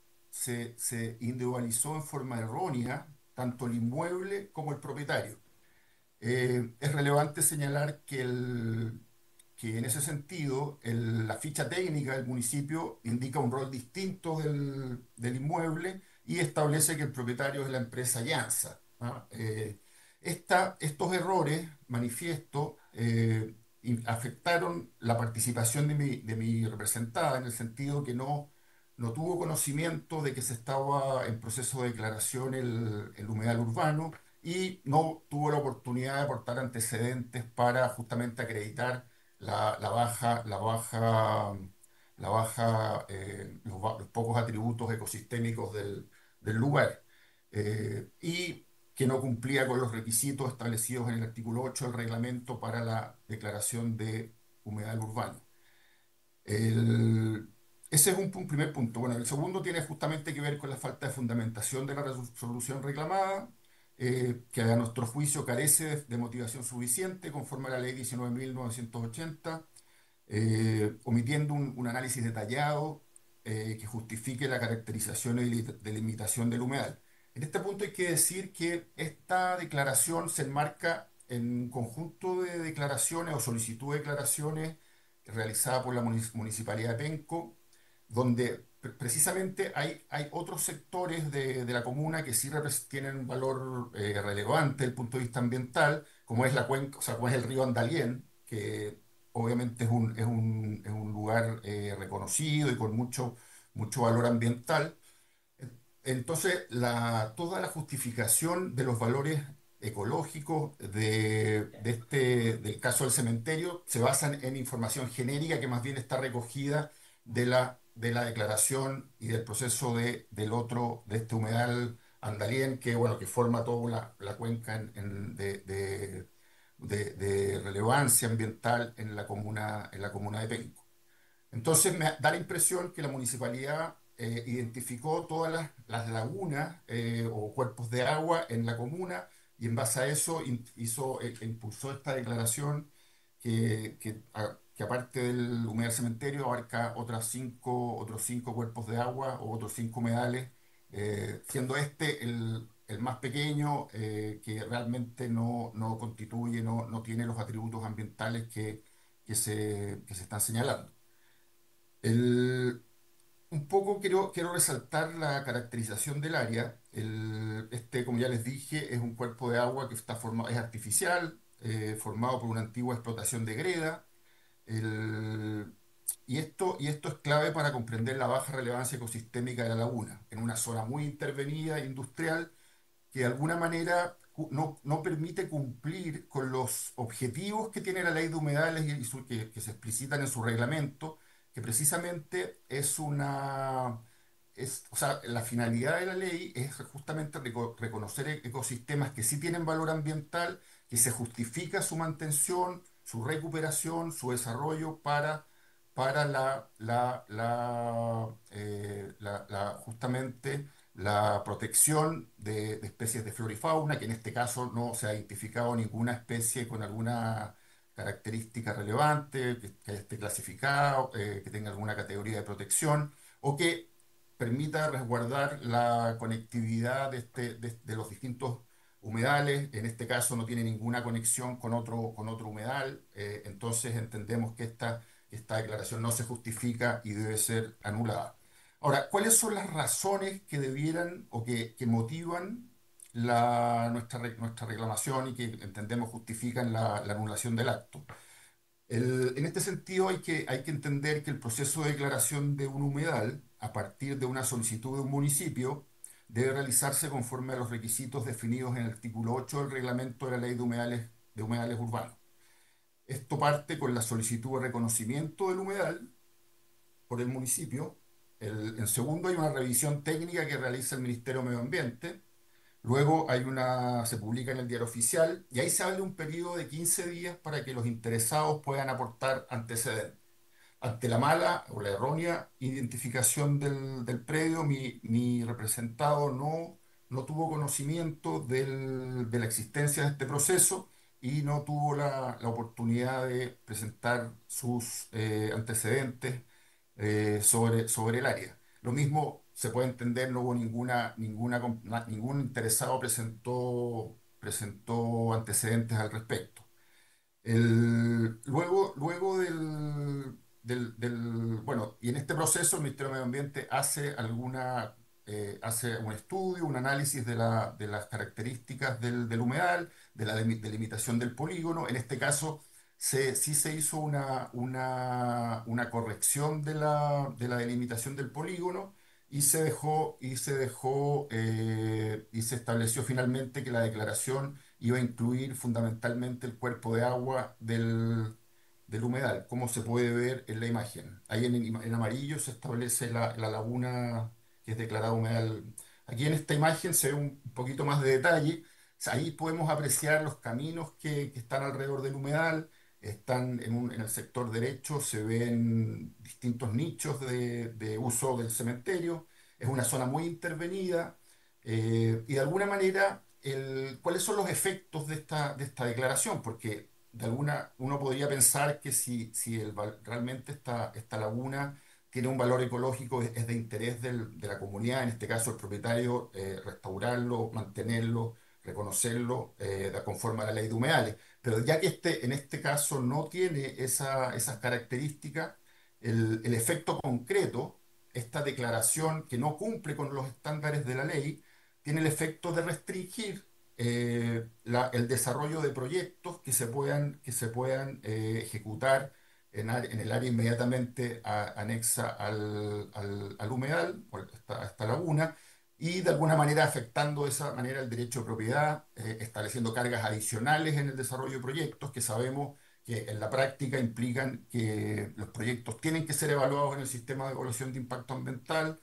individualizó en forma errónea tanto el inmueble como el propietario. Es relevante señalar que en ese sentido la ficha técnica del municipio indica un rol distinto del inmueble y establece que el propietario es la empresa Llanza, ¿ah? Estos errores, manifiesto, afectaron la participación de mi representada en el sentido que no tuvo conocimiento de que se estaba en proceso de declaración el humedal urbano y no tuvo la oportunidad de aportar antecedentes para justamente acreditar la baja, los pocos atributos ecosistémicos del lugar, y que no cumplía con los requisitos establecidos en el artículo 8 del reglamento para la declaración de humedal urbano. El- Ese es un primer punto. Bueno, el segundo tiene justamente que ver con la falta de fundamentación de la resolución reclamada, que a nuestro juicio carece de motivación suficiente conforme a la ley 19.980, omitiendo un análisis detallado que justifique la caracterización y delimitación del humedal. En este punto hay que decir que esta declaración se enmarca en un conjunto de declaraciones o solicitud de declaraciones realizada por la Municipalidad de Penco, donde precisamente hay otros sectores de la comuna que sí tienen un valor relevante desde el punto de vista ambiental, como es la cuenca, o sea, como es el río Andalién, que obviamente es un lugar reconocido y con mucho valor ambiental. Entonces, toda la justificación de los valores ecológicos del caso del cementerio se basan en información genérica que más bien está recogida de la declaración y del proceso de este humedal Andalién, que, bueno, que forma toda la cuenca de relevancia ambiental en la comuna de Penco. Entonces me da la impresión que la municipalidad identificó todas las lagunas o cuerpos de agua en la comuna y en base a eso impulsó esta declaración que aparte del humedal cementerio abarca otros cinco cuerpos de agua o otros cinco humedales, siendo este el más pequeño, que realmente no constituye, no tiene los atributos ambientales que se están señalando. El- un poco quiero resaltar la caracterización del área. Como ya les dije, es un cuerpo de agua que está formado, es artificial, formado por una antigua explotación de greda. El- y esto es clave para comprender la baja relevancia ecosistémica de la laguna, en una zona muy intervenida, industrial, que de alguna manera no permite cumplir con los objetivos que tiene la ley de humedales que se explicitan en su reglamento, que precisamente o sea, la finalidad de la ley es justamente reconocer ecosistemas que sí tienen valor ambiental, que se justifica su mantención, su recuperación, su desarrollo para justamente la protección de especies de flora y fauna, que en este caso no se ha identificado ninguna especie con alguna característica relevante, que esté clasificada, que tenga alguna categoría de protección, o que permita resguardar la conectividad de los distintos humedales. En este caso no tiene ninguna conexión con otro humedal, entonces entendemos que esta declaración no se justifica y debe ser anulada. Ahora, ¿cuáles son las razones que debieran o que motivan nuestra reclamación y que entendemos justifican la anulación del acto? En este sentido hay que entender que el proceso de declaración de un humedal, a partir de una solicitud de un municipio, debe realizarse conforme a los requisitos definidos en el artículo 8 del reglamento de la Ley de humedales urbanos. Esto parte con la solicitud de reconocimiento del humedal por el municipio. En segundo, hay una revisión técnica que realiza el Ministerio de Medio Ambiente. Luego se publica en el Diario Oficial y ahí se habla de un periodo de 15 días para que los interesados puedan aportar antecedentes. Ante la mala o la errónea identificación del predio, mi representado no tuvo conocimiento de la existencia de este proceso y no tuvo la oportunidad de presentar sus antecedentes sobre el área. Lo mismo se puede entender, no hubo ningún interesado presentó antecedentes al respecto. Luego bueno, y en este proceso el Ministerio de Medio Ambiente hace un estudio, un análisis de las características del humedal, de la delimitación del polígono. En este caso, sí se hizo una corrección de la delimitación del polígono y se estableció finalmente que la declaración iba a incluir fundamentalmente el cuerpo de agua del humedal, como se puede ver en la imagen. Ahí en amarillo se establece la laguna que es declarada humedal. Aquí en esta imagen se ve un poquito más de detalle. O sea, ahí podemos apreciar los caminos que están alrededor del humedal. Están en el sector derecho, se ven distintos nichos de uso del cementerio. Es una zona muy intervenida. Y de alguna manera, ¿cuáles son los efectos de esta declaración? Porque uno podría pensar que si realmente esta laguna tiene un valor ecológico, es de interés de la comunidad, en este caso el propietario, restaurarlo, mantenerlo, reconocerlo, conforme a la ley de humedales. Pero ya que en este caso no tiene esas características, el efecto concreto, esta declaración que no cumple con los estándares de la ley, tiene el efecto de restringir el desarrollo de proyectos que se puedan ejecutar en el área inmediatamente anexa al humedal, o a esta laguna, y de alguna manera afectando de esa manera el derecho de propiedad, estableciendo cargas adicionales en el desarrollo de proyectos que sabemos que en la práctica implican que los proyectos tienen que ser evaluados en el sistema de evaluación de impacto ambiental,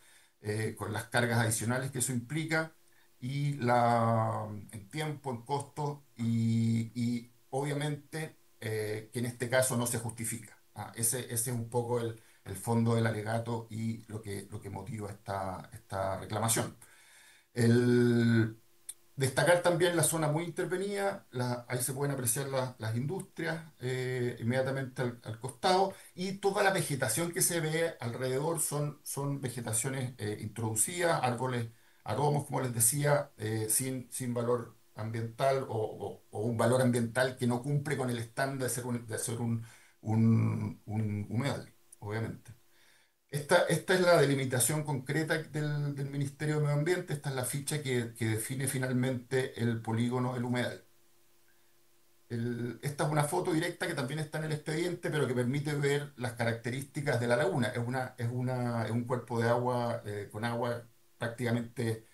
con las cargas adicionales que eso implica y en tiempo, en costo y obviamente que en este caso no se justifica. Ese es un poco el fondo del alegato y lo que motiva esta reclamación. El, Destacar también la zona muy intervenida, ahí se pueden apreciar las industrias inmediatamente al costado y toda la vegetación que se ve alrededor son vegetaciones introducidas, árboles aromos, como les decía, sin valor ambiental o un valor ambiental que no cumple con el estándar de ser un humedal, obviamente. Esta es la delimitación concreta del Ministerio de Medio Ambiente, esta es la ficha que define finalmente el polígono del humedal. Esta es una foto directa que también está en el expediente, pero que permite ver las características de la laguna. Es un cuerpo de agua con agua prácticamente,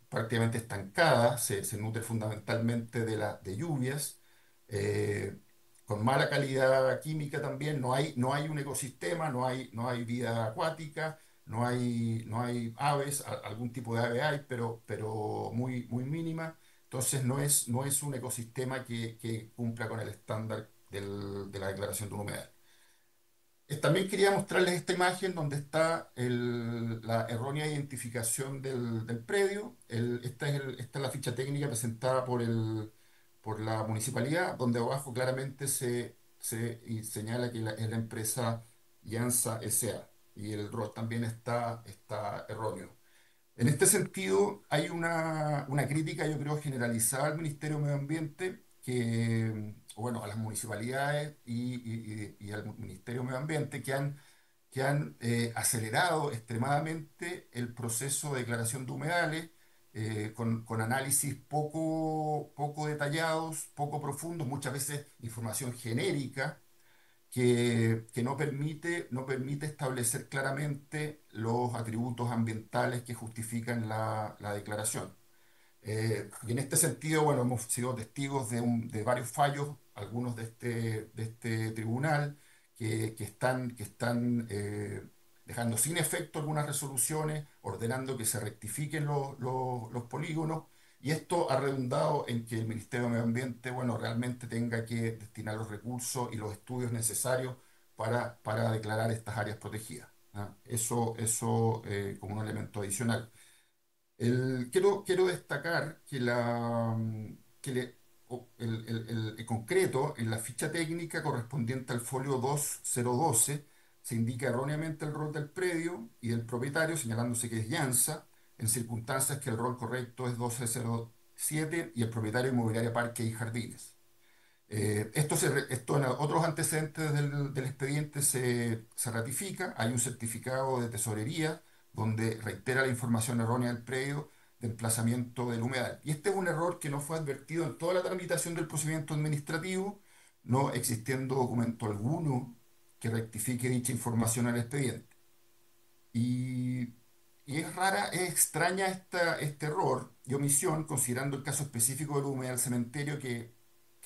prácticamente estancada, se nutre fundamentalmente de lluvias. eh, con mala calidad química también, no hay un ecosistema, no hay vida acuática, no hay aves, algún tipo de ave hay, pero muy mínima. Entonces no es un ecosistema que cumpla con el estándar de la declaración de un humedal. También quería mostrarles esta imagen donde está la errónea identificación del predio. Esta es la ficha técnica presentada por la municipalidad, donde abajo claramente y señala que es la empresa Yansa S.A. y el ROT también está erróneo. En este sentido, hay una crítica, yo creo, generalizada al Ministerio de Medio Ambiente, o bueno, a las municipalidades y al Ministerio de Medio Ambiente, que han acelerado extremadamente el proceso de declaración de humedales, con análisis poco detallados, poco profundos, muchas veces información genérica, que no permite establecer claramente los atributos ambientales que justifican la declaración. Y en este sentido, bueno, hemos sido testigos de varios fallos, algunos de este tribunal, que están dejando sin efecto algunas resoluciones, ordenando que se rectifiquen los polígonos, y esto ha redundado en que el Ministerio de Medio Ambiente, bueno, realmente tenga que destinar los recursos y los estudios necesarios para declarar estas áreas protegidas, ¿ah? Eso como un elemento adicional. Quiero destacar que en concreto, en la ficha técnica correspondiente al folio 2012, se indica erróneamente el rol del predio y del propietario, señalándose que es Llanza, en circunstancias que el rol correcto es 1207 y el propietario inmobiliaria Parque y Jardines. Esto en otros antecedentes del expediente se ratifica. Hay un certificado de tesorería donde reitera la información errónea del predio de emplazamiento del humedal. Y este es un error que no fue advertido en toda la tramitación del procedimiento administrativo, no existiendo documento alguno que rectifique dicha información al expediente. Y, y es extraña este error y omisión, considerando el caso específico del humedal cementerio que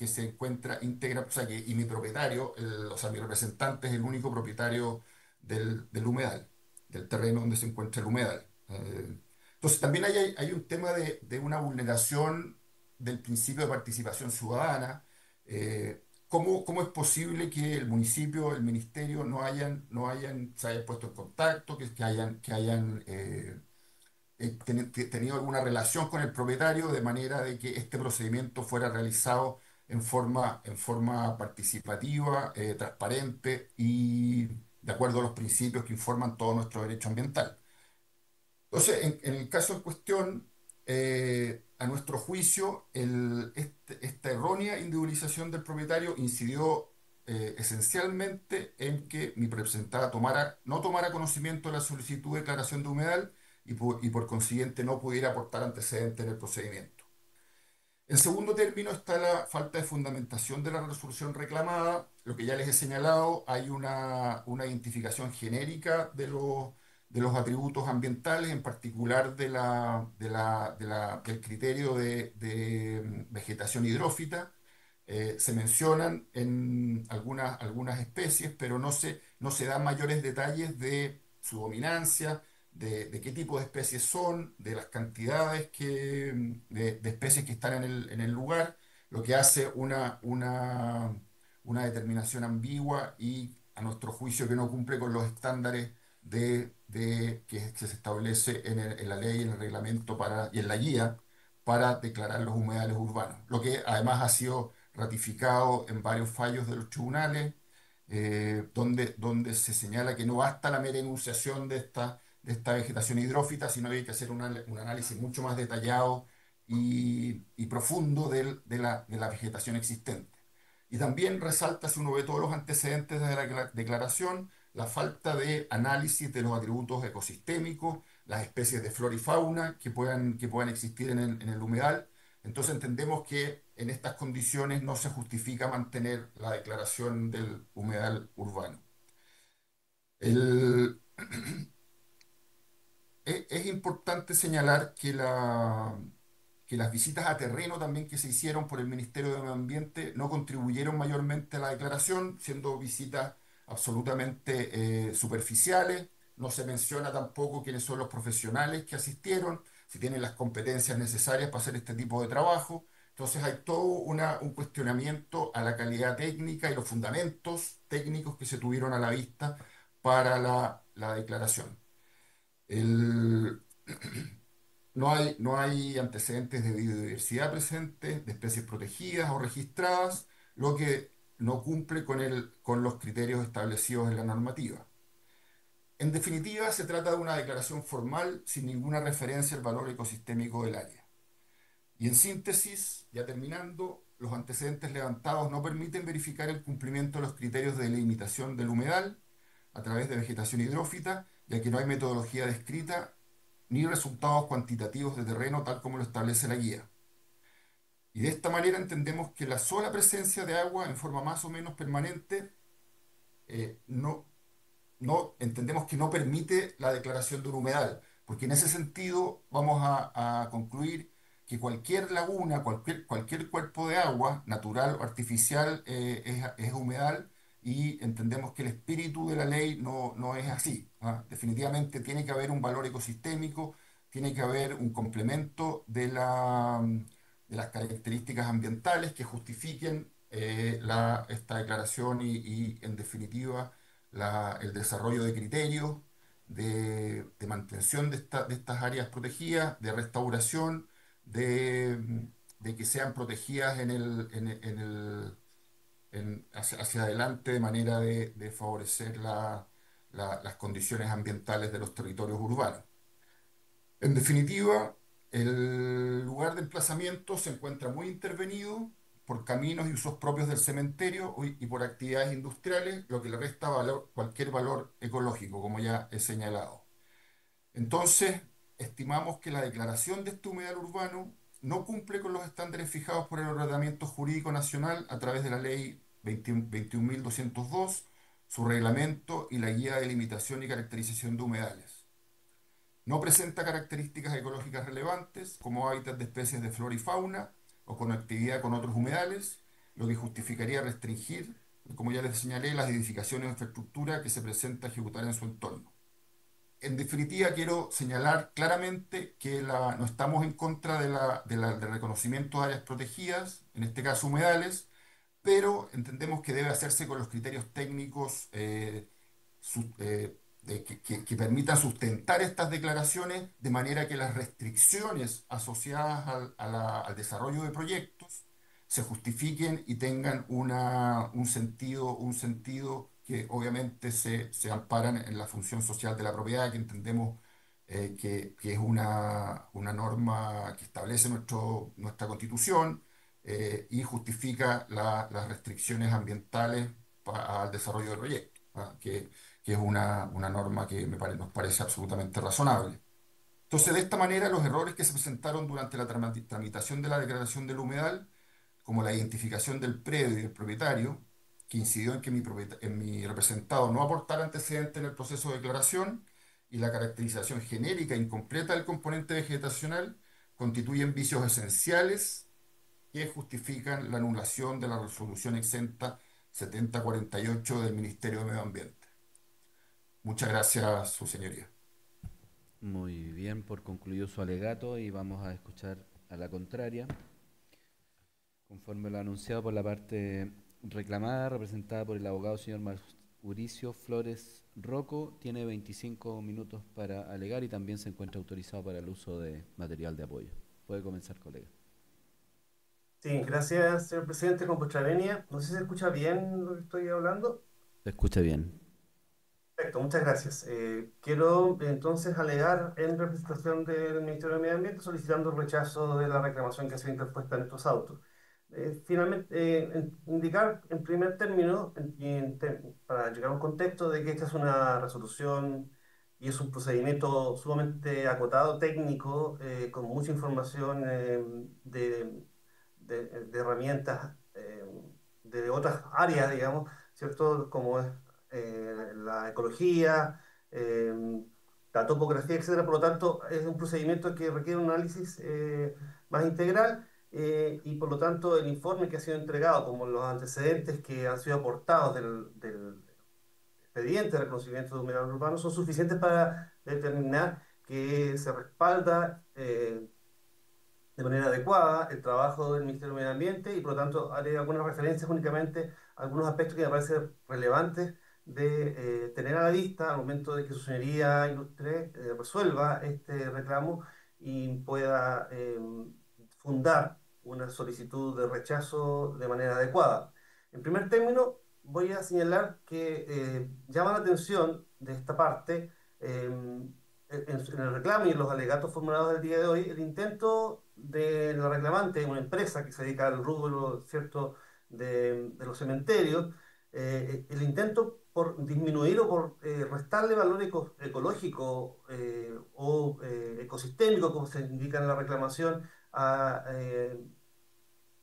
se encuentra íntegra, o sea, y mi propietario, o sea, mi representante es el único propietario del humedal, del terreno donde se encuentra el humedal. Entonces, también hay un tema de una vulneración del principio de participación ciudadana. ¿Cómo es posible que el municipio, el ministerio se hayan puesto en contacto, que hayan tenido alguna relación con el propietario de manera de que este procedimiento fuera realizado en forma participativa, transparente y de acuerdo a los principios que informan todo nuestro derecho ambiental? Entonces, en el caso en cuestión, a nuestro juicio, esta errónea individualización del propietario incidió esencialmente en que mi representada no tomara conocimiento de la solicitud de declaración de humedal y por consiguiente no pudiera aportar antecedentes en el procedimiento. En segundo término está la falta de fundamentación de la resolución reclamada. Lo que ya les he señalado, hay una identificación genérica de los atributos ambientales, en particular del criterio de vegetación hidrófita. Se mencionan en algunas especies, pero no se dan mayores detalles de su dominancia, de qué tipo de especies son, de las cantidades de especies que están en el lugar, lo que hace una determinación ambigua y, a nuestro juicio, que no cumple con los estándares que se establece en la ley, en el reglamento y en la guía para declarar los humedales urbanos, lo que además ha sido ratificado en varios fallos de los tribunales, donde se señala que no basta la mera enunciación de esta vegetación hidrófita, sino que hay que hacer un análisis mucho más detallado y profundo de la vegetación existente. Y también resalta, si uno ve todos los antecedentes de la declaración, la falta de análisis de los atributos ecosistémicos, las especies de flora y fauna que puedan existir en el humedal. Entonces entendemos que en estas condiciones no se justifica mantener la declaración del humedal urbano. El- es importante señalar que las visitas a terreno también que se hicieron por el Ministerio de Medio Ambiente no contribuyeron mayormente a la declaración, siendo visitas absolutamente superficiales. No se menciona tampoco quiénes son los profesionales que asistieron, si tienen las competencias necesarias para hacer este tipo de trabajo. Entonces hay todo un cuestionamiento a la calidad técnica y los fundamentos técnicos que se tuvieron a la vista para la declaración. El- no hay antecedentes de biodiversidad presentes, de especies protegidas o registradas, lo que no cumple con los criterios establecidos en la normativa. En definitiva, se trata de una declaración formal sin ninguna referencia al valor ecosistémico del área. Y en síntesis, ya terminando, los antecedentes levantados no permiten verificar el cumplimiento de los criterios de delimitación del humedal a través de vegetación hidrófita, ya que no hay metodología descrita ni resultados cuantitativos de terreno tal como lo establece la guía. Y de esta manera entendemos que la sola presencia de agua en forma más o menos permanente no, entendemos que no permite la declaración de un humedal, porque en ese sentido vamos a concluir que cualquier laguna, cualquier cuerpo de agua, natural o artificial, es humedal, y entendemos que el espíritu de la ley no es así. ¿Ah? Definitivamente tiene que haber un valor ecosistémico, tiene que haber un complemento de las características ambientales que justifiquen esta declaración en definitiva el desarrollo de criterios de mantención de estas áreas protegidas, de restauración, de que sean protegidas hacia adelante de manera de favorecer las condiciones ambientales de los territorios urbanos. En definitiva, el lugar de emplazamiento se encuentra muy intervenido por caminos y usos propios del cementerio y por actividades industriales, lo que le resta cualquier valor ecológico, como ya he señalado. Entonces, estimamos que la declaración de este humedal urbano no cumple con los estándares fijados por el ordenamiento jurídico nacional a través de la Ley 21.202, su reglamento y la Guía de Limitación y Caracterización de Humedales. No presenta características ecológicas relevantes, como hábitat de especies de flora y fauna o conectividad con otros humedales, lo que justificaría restringir, como ya les señalé, las edificaciones o infraestructura que se presenta ejecutar en su entorno. En definitiva, quiero señalar claramente que no estamos en contra del reconocimiento de áreas protegidas, en este caso humedales, pero entendemos que debe hacerse con los criterios técnicos que permitan sustentar estas declaraciones, de manera que las restricciones asociadas al desarrollo de proyectos se justifiquen y tengan un sentido que obviamente se amparan en la función social de la propiedad, que entendemos que es una norma que establece nuestra Constitución, y justifica las restricciones ambientales al desarrollo del proyecto, ¿ah? Que es una norma que nos parece absolutamente razonable. Entonces, de esta manera, los errores que se presentaron durante la tramitación de la declaración del humedal, como la identificación del predio y del propietario, que incidió en que mi representado no aportara antecedentes en el proceso de declaración, y la caracterización genérica e incompleta del componente vegetacional, constituyen vicios esenciales que justifican la anulación de la resolución exenta 7048 del Ministerio de Medio Ambiente. Muchas gracias, su señoría. Muy bien, por concluido su alegato y vamos a escuchar a la contraria. Conforme lo anunciado por la parte reclamada, representada por el abogado señor Mauricio Flores Rocco, tiene 25 minutos para alegar y también se encuentra autorizado para el uso de material de apoyo. Puede comenzar, colega. Sí, gracias, señor presidente, con vuestra venia. No sé si se escucha bien lo que estoy hablando. Se escucha bien. Perfecto, muchas gracias. Quiero entonces alegar en representación del Ministerio de Medio Ambiente solicitando el rechazo de la reclamación que ha sido interpuesta en estos autos. Finalmente, indicar en primer término, para llegar a un contexto, de que esta es una resolución y es un procedimiento sumamente acotado, técnico, con mucha información de herramientas de otras áreas, digamos, ¿cierto? Como es la ecología, eh, la topografía, etcétera. Por lo tanto, es un procedimiento que requiere un análisis más integral, y por lo tanto el informe que ha sido entregado, como los antecedentes que han sido aportados del expediente de reconocimiento de humedal urbano, son suficientes para determinar que se respalda de manera adecuada el trabajo del Ministerio de Medio Ambiente, y por lo tanto haré algunas referencias únicamente a algunos aspectos que me parecen relevantes de tener a la vista al momento de que su señoría ilustre resuelva este reclamo y pueda fundar una solicitud de rechazo de manera adecuada. En primer término, voy a señalar que llama la atención de esta parte, en el reclamo y en los alegatos formulados el día de hoy, el intento de la reclamante, una empresa que se dedica al rubro, ¿cierto?, de los cementerios, el intento por disminuir o por restarle valor ecológico ecosistémico, como se indica en la reclamación, a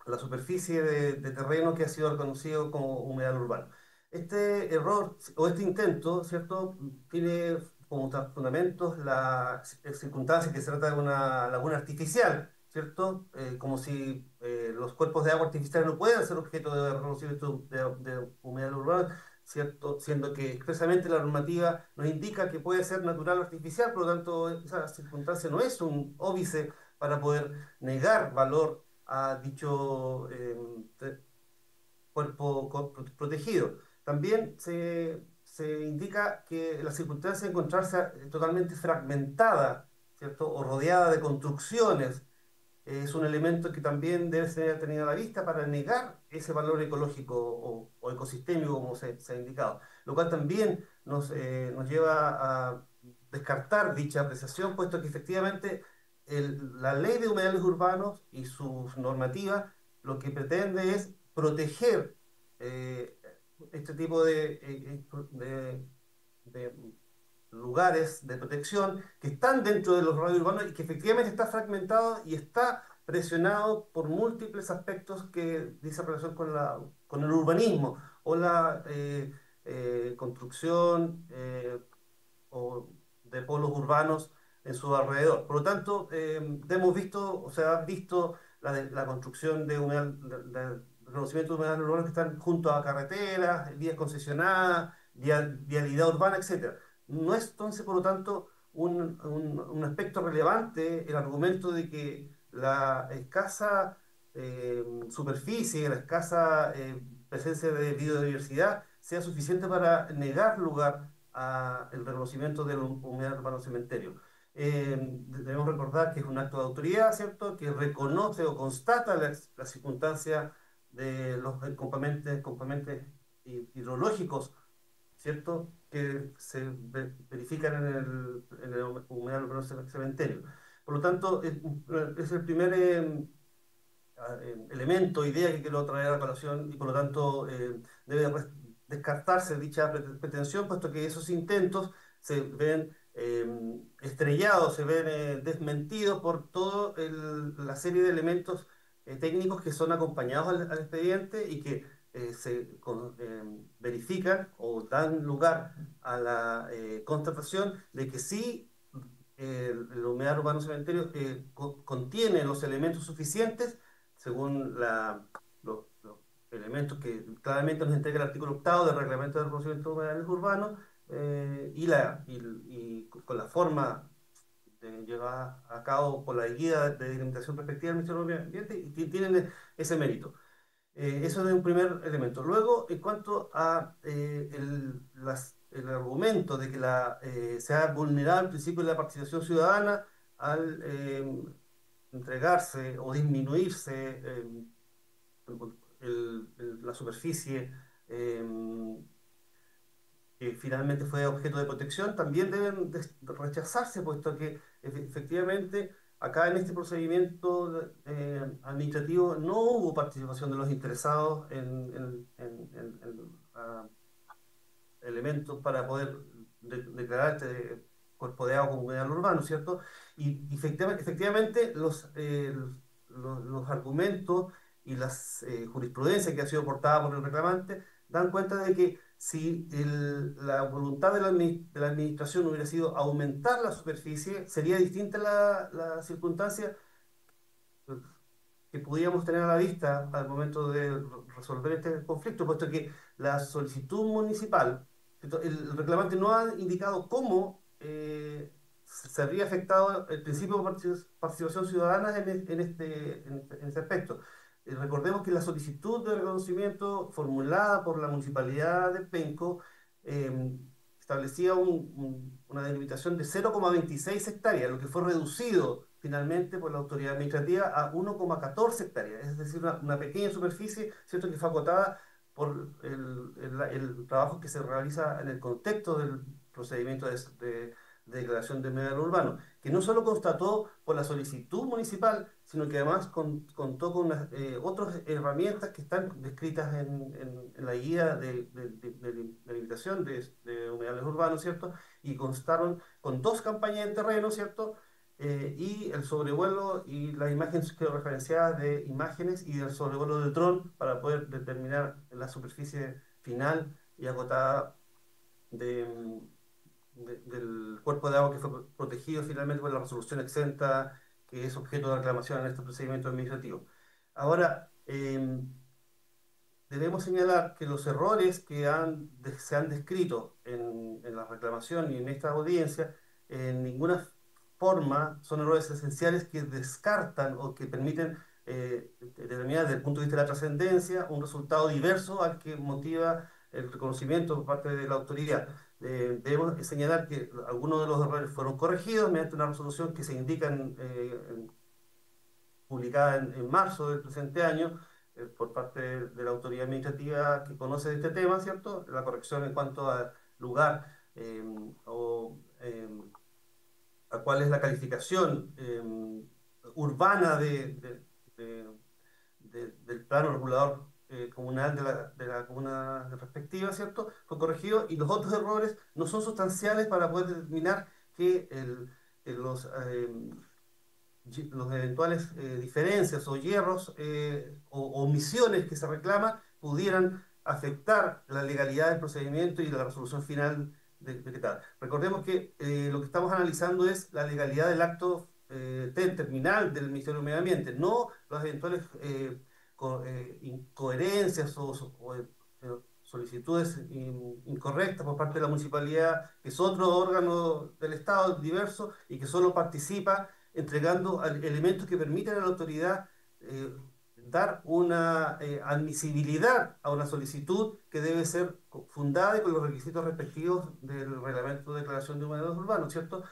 la superficie de terreno que ha sido reconocido como humedal urbano. Este error o este intento, ¿cierto? Tiene como fundamentos la circunstancia que se trata de una laguna artificial, ¿cierto? Como si los cuerpos de agua artificial no puedan ser objeto de reconocimiento de humedal urbana, ¿cierto? Siendo que expresamente la normativa nos indica que puede ser natural o artificial, por lo tanto, esa circunstancia no es un óbice para poder negar valor a dicho cuerpo protegido. También se indica que la circunstancia de encontrarse totalmente fragmentada, ¿cierto? O rodeada de construcciones, es un elemento que también debe ser tenido a la vista para negar ese valor ecológico o ecosistémico, como se ha indicado. Lo cual también nos lleva a descartar dicha apreciación, puesto que efectivamente la ley de humedales urbanos y sus normativas lo que pretende es proteger eh, este tipo de lugares de protección que están dentro de los radios urbanos y que efectivamente está fragmentado y está presionado por múltiples aspectos que dice relación con el urbanismo o la construcción o de polos urbanos en su alrededor. Por lo tanto, hemos visto, o sea, visto la construcción de reconocimiento de humedales urbanos que están junto a carreteras, vías concesionadas, vialidad urbana, etcétera. No es entonces, por lo tanto, un aspecto relevante el argumento de que la escasa superficie, la escasa presencia de biodiversidad sea suficiente para negar lugar a el reconocimiento del humedal urbano cementerio. Debemos recordar que es un acto de autoridad, ¿cierto?, que reconoce o constata la circunstancia de los componentes hidrológicos, ¿cierto?, que se verifican en el humedal urbano cementerio. Por lo tanto, es el primer elemento, idea que quiero traer a la colación y por lo tanto debe descartarse dicha pretensión, puesto que esos intentos se ven estrellados, se ven desmentidos por toda la serie de elementos técnicos que son acompañados al expediente y que verifican o dan lugar a la constatación de que sí el humedal urbano cementerio contiene los elementos suficientes según los elementos que claramente nos entrega el artículo octavo del Reglamento de Reconocimiento de Humedales Urbanos y con la forma llevada a cabo por la guía de delimitación respectiva del Ministerio del Medio Ambiente y tienen ese mérito. Eso es un primer elemento. Luego, en cuanto a el argumento de que se ha vulnerado el principio de la participación ciudadana al entregarse o disminuirse la superficie eh, que finalmente fue objeto de protección, también deben rechazarse, puesto que efectivamente acá en este procedimiento administrativo no hubo participación de los interesados elementos para poder declarar este cuerpo de agua como humedal urbano, ¿cierto? Y efectivamente los argumentos y las jurisprudencias que ha sido aportada por el reclamante dan cuenta de que si la voluntad de la administración hubiera sido aumentar la superficie, sería distinta la circunstancia que podíamos tener a la vista al momento de resolver este conflicto, puesto que la solicitud municipal, el reclamante no ha indicado cómo se habría afectado el principio de participación ciudadana en este aspecto. Recordemos que la solicitud de reconocimiento formulada por la Municipalidad de Penco establecía una delimitación de 0,26 hectáreas, lo que fue reducido finalmente por la autoridad administrativa a 1,14 hectáreas, es decir, una pequeña superficie, ¿cierto?, que fue acotada por el trabajo que se realiza en el contexto del procedimiento de declaración de humedal urbano, que no solo constató por la solicitud municipal, sino que además contó con otras herramientas que están descritas en la guía de limitación de humedales urbanos, ¿cierto? Y constaron con dos campañas en terreno, ¿cierto? Y el sobrevuelo y las imágenes que referenciadas de imágenes y del sobrevuelo del dron para poder determinar la superficie final y acotada del cuerpo de agua que fue protegido finalmente por la resolución exenta que es objeto de reclamación en este procedimiento administrativo. Ahora, debemos señalar que los errores que se han descrito en la reclamación y en esta audiencia, en ninguna forma son errores esenciales que descartan o que permiten determinar desde el punto de vista de la trascendencia un resultado diverso al que motiva el reconocimiento por parte de la autoridad. Debemos señalar que algunos de los errores fueron corregidos mediante una resolución que se indica publicada en marzo del presente año por parte de la autoridad administrativa que conoce de este tema, ¿cierto? La corrección en cuanto al lugar o a cuál es la calificación urbana del plano regulador comunal de la comuna respectiva, ¿cierto? Fue corregido y los otros errores no son sustanciales para poder determinar que los eventuales diferencias o hierros o omisiones que se reclaman pudieran afectar la legalidad del procedimiento y la resolución final de qué tal. Recordemos que lo que estamos analizando es la legalidad del acto terminal del Ministerio del Medio Ambiente, no las eventuales incoherencias solicitudes incorrectas por parte de la municipalidad, que es otro órgano del Estado diverso y que solo participa entregando elementos que permiten a la autoridad dar una admisibilidad a una solicitud que debe ser fundada y con los requisitos respectivos del Reglamento de Declaración de Humedales Urbanos, ¿cierto?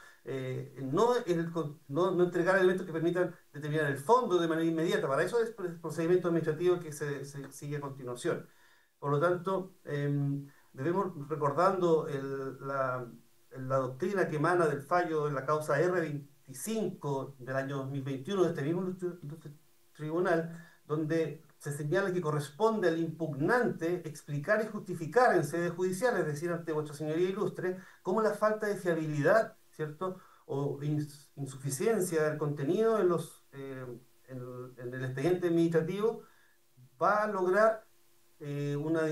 No entregar elementos que permitan determinar el fondo de manera inmediata. Para eso es el procedimiento administrativo que se sigue a continuación. Por lo tanto, debemos, recordando la doctrina que emana del fallo de la causa R25 del año 2021 de este mismo tribunal, donde se señala que corresponde al impugnante explicar y justificar en sede judicial, es decir, ante vuestra señoría ilustre, cómo la falta de fiabilidad, ¿cierto?, o insuficiencia del contenido en el expediente administrativo va a lograr una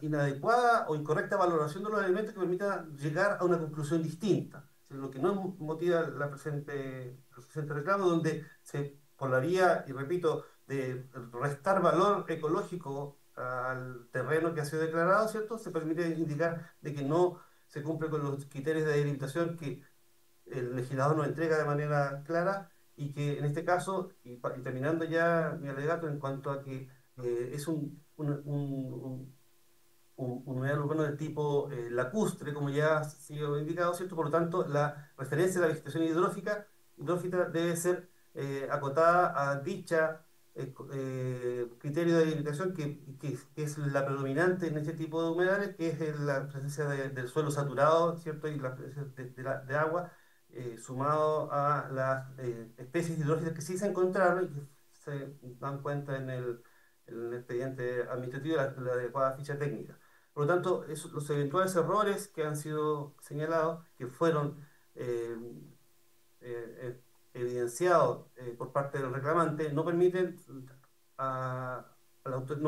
inadecuada o incorrecta valoración de los elementos que permita llegar a una conclusión distinta. Lo que no motiva el presente reclamo, donde por la vía, y repito, de restar valor ecológico al terreno que ha sido declarado, ¿cierto? Se permite indicar de que no se cumple con los criterios de delimitación que el legislador nos entrega de manera clara y que en este caso, y terminando ya mi alegato en cuanto a que es un humedal urbano de tipo lacustre, como ya ha sido indicado, ¿cierto? Por lo tanto, la referencia a la vegetación hidrófita debe ser acotada a dicha criterio de delimitación que es la predominante en este tipo de humedales, que es la presencia del suelo saturado, ¿cierto? Y la presencia de agua, sumado a las especies hidrólogicas que sí se encontraron y que se dan cuenta en el expediente administrativo la adecuada ficha técnica. Por lo tanto, los eventuales errores que han sido señalados, que fueron eh, eh, evidenciados por parte del reclamante, no no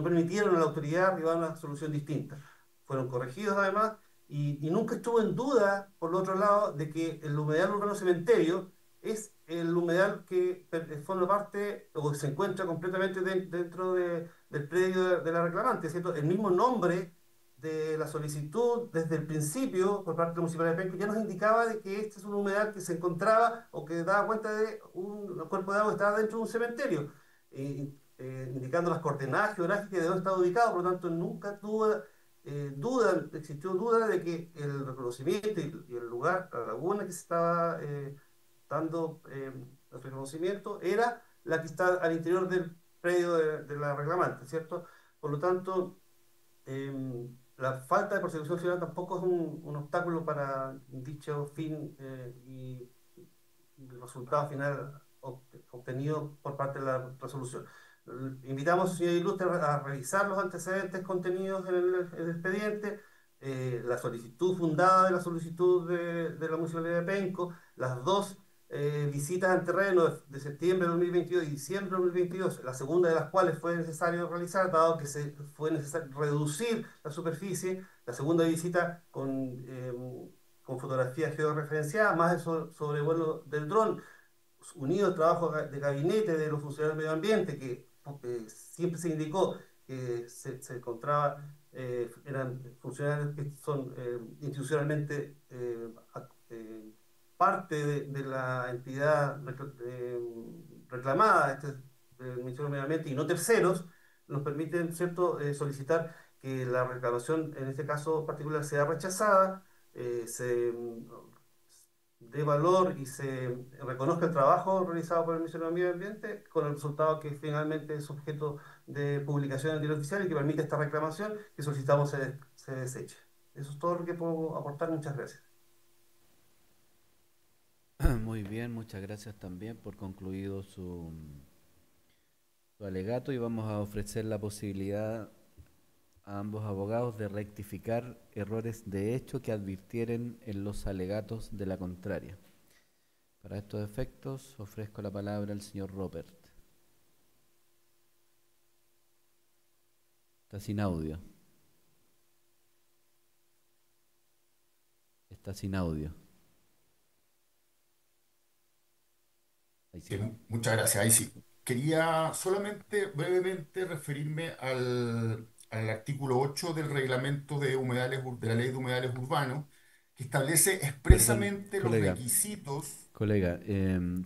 permitieron a la autoridad arribar a una solución distinta. Fueron corregidos además y nunca estuvo en duda, por el otro lado, de que el humedal urbano cementerio es el humedal que forma parte o se encuentra completamente dentro del predio de la reclamante, ¿cierto? El mismo nombre de la solicitud desde el principio por parte de la Municipalidad de Penco ya nos indicaba de que este es un humedal que se encontraba o que daba cuenta de un cuerpo de agua que estaba dentro de un cementerio, indicando las coordenadas geográficas de dónde estaba ubicado. Por lo tanto, nunca existió duda de que el reconocimiento y el lugar, la laguna que se estaba dando el reconocimiento era la que está al interior del predio de la reclamante, ¿cierto? Por lo tanto, la falta de persecución ciudadana tampoco es un obstáculo para dicho fin y el resultado final obtenido por parte de la resolución. Invitamos, señor Ilustre, a revisar los antecedentes contenidos en el expediente, la solicitud fundada de la solicitud de la Municipalidad de Penco, las dos visitas en terreno de septiembre de 2022 y diciembre de 2022, la segunda de las cuales fue necesario realizar, dado que fue necesario reducir la superficie, la segunda visita con fotografía georreferenciada, más el sobrevuelo del dron, unido al trabajo de gabinete de los funcionarios del medio ambiente, que siempre se indicó que se encontraba, eran funcionarios que son institucionalmente parte de la entidad reclamada, del Ministerio del Medio Ambiente, y no terceros, nos permiten, ¿cierto?, solicitar que la reclamación, en este caso particular, sea rechazada, se dé valor y se reconozca el trabajo realizado por el Ministerio del Medio Ambiente, con el resultado que finalmente es objeto de publicación en el diario oficial y que permite esta reclamación que solicitamos se deseche. Eso es todo lo que puedo aportar. Muchas gracias. Muy bien, muchas gracias también por concluido su alegato y vamos a ofrecer la posibilidad a ambos abogados de rectificar errores de hecho que advirtieren en los alegatos de la contraria. Para estos efectos, ofrezco la palabra al señor Robert. Está sin audio. Está sin audio. Ahí sí. Muchas gracias. Ahí sí. Quería solamente brevemente referirme al artículo 8 del reglamento de humedales, de la ley de humedales urbanos, que establece Perdón, expresamente los colega. requisitos. Colega,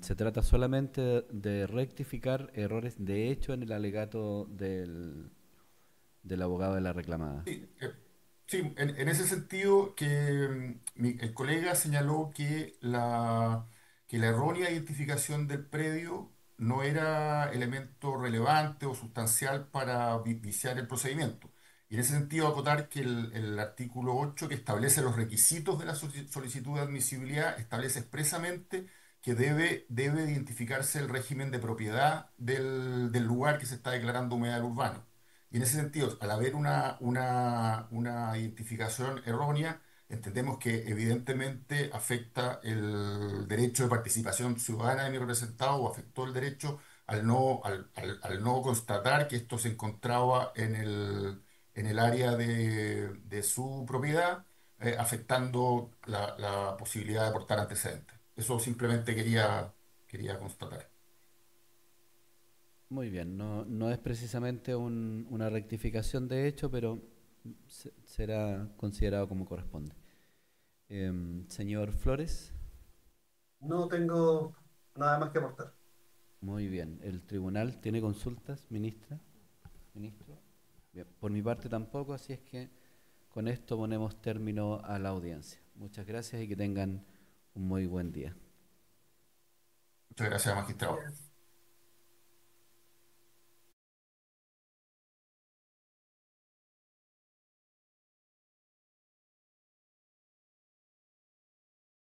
se trata solamente de rectificar errores de hecho en el alegato del abogado de la reclamada. Sí, sí, en ese sentido que el colega señaló que la errónea identificación del predio no era elemento relevante o sustancial para viciar el procedimiento. Y en ese sentido acotar que el artículo 8 que establece los requisitos de la solicitud de admisibilidad establece expresamente que debe identificarse el régimen de propiedad del lugar que se está declarando humedal urbano. Y en ese sentido, al haber una identificación errónea, entendemos que evidentemente afecta el derecho de participación ciudadana de mi representado o afectó el derecho al no constatar que esto se encontraba en el área de su propiedad, afectando la posibilidad de aportar antecedentes. Eso simplemente quería constatar. Muy bien, no es precisamente una rectificación de hecho, pero será considerado como corresponde. Señor Flores, No tengo nada más que aportar. muy bien. ¿El tribunal tiene consultas, ministra? ¿Ministro? Bien, por mi parte tampoco, así es que con esto ponemos término a la audiencia. Muchas gracias y que tengan un muy buen día. Muchas gracias, magistrado.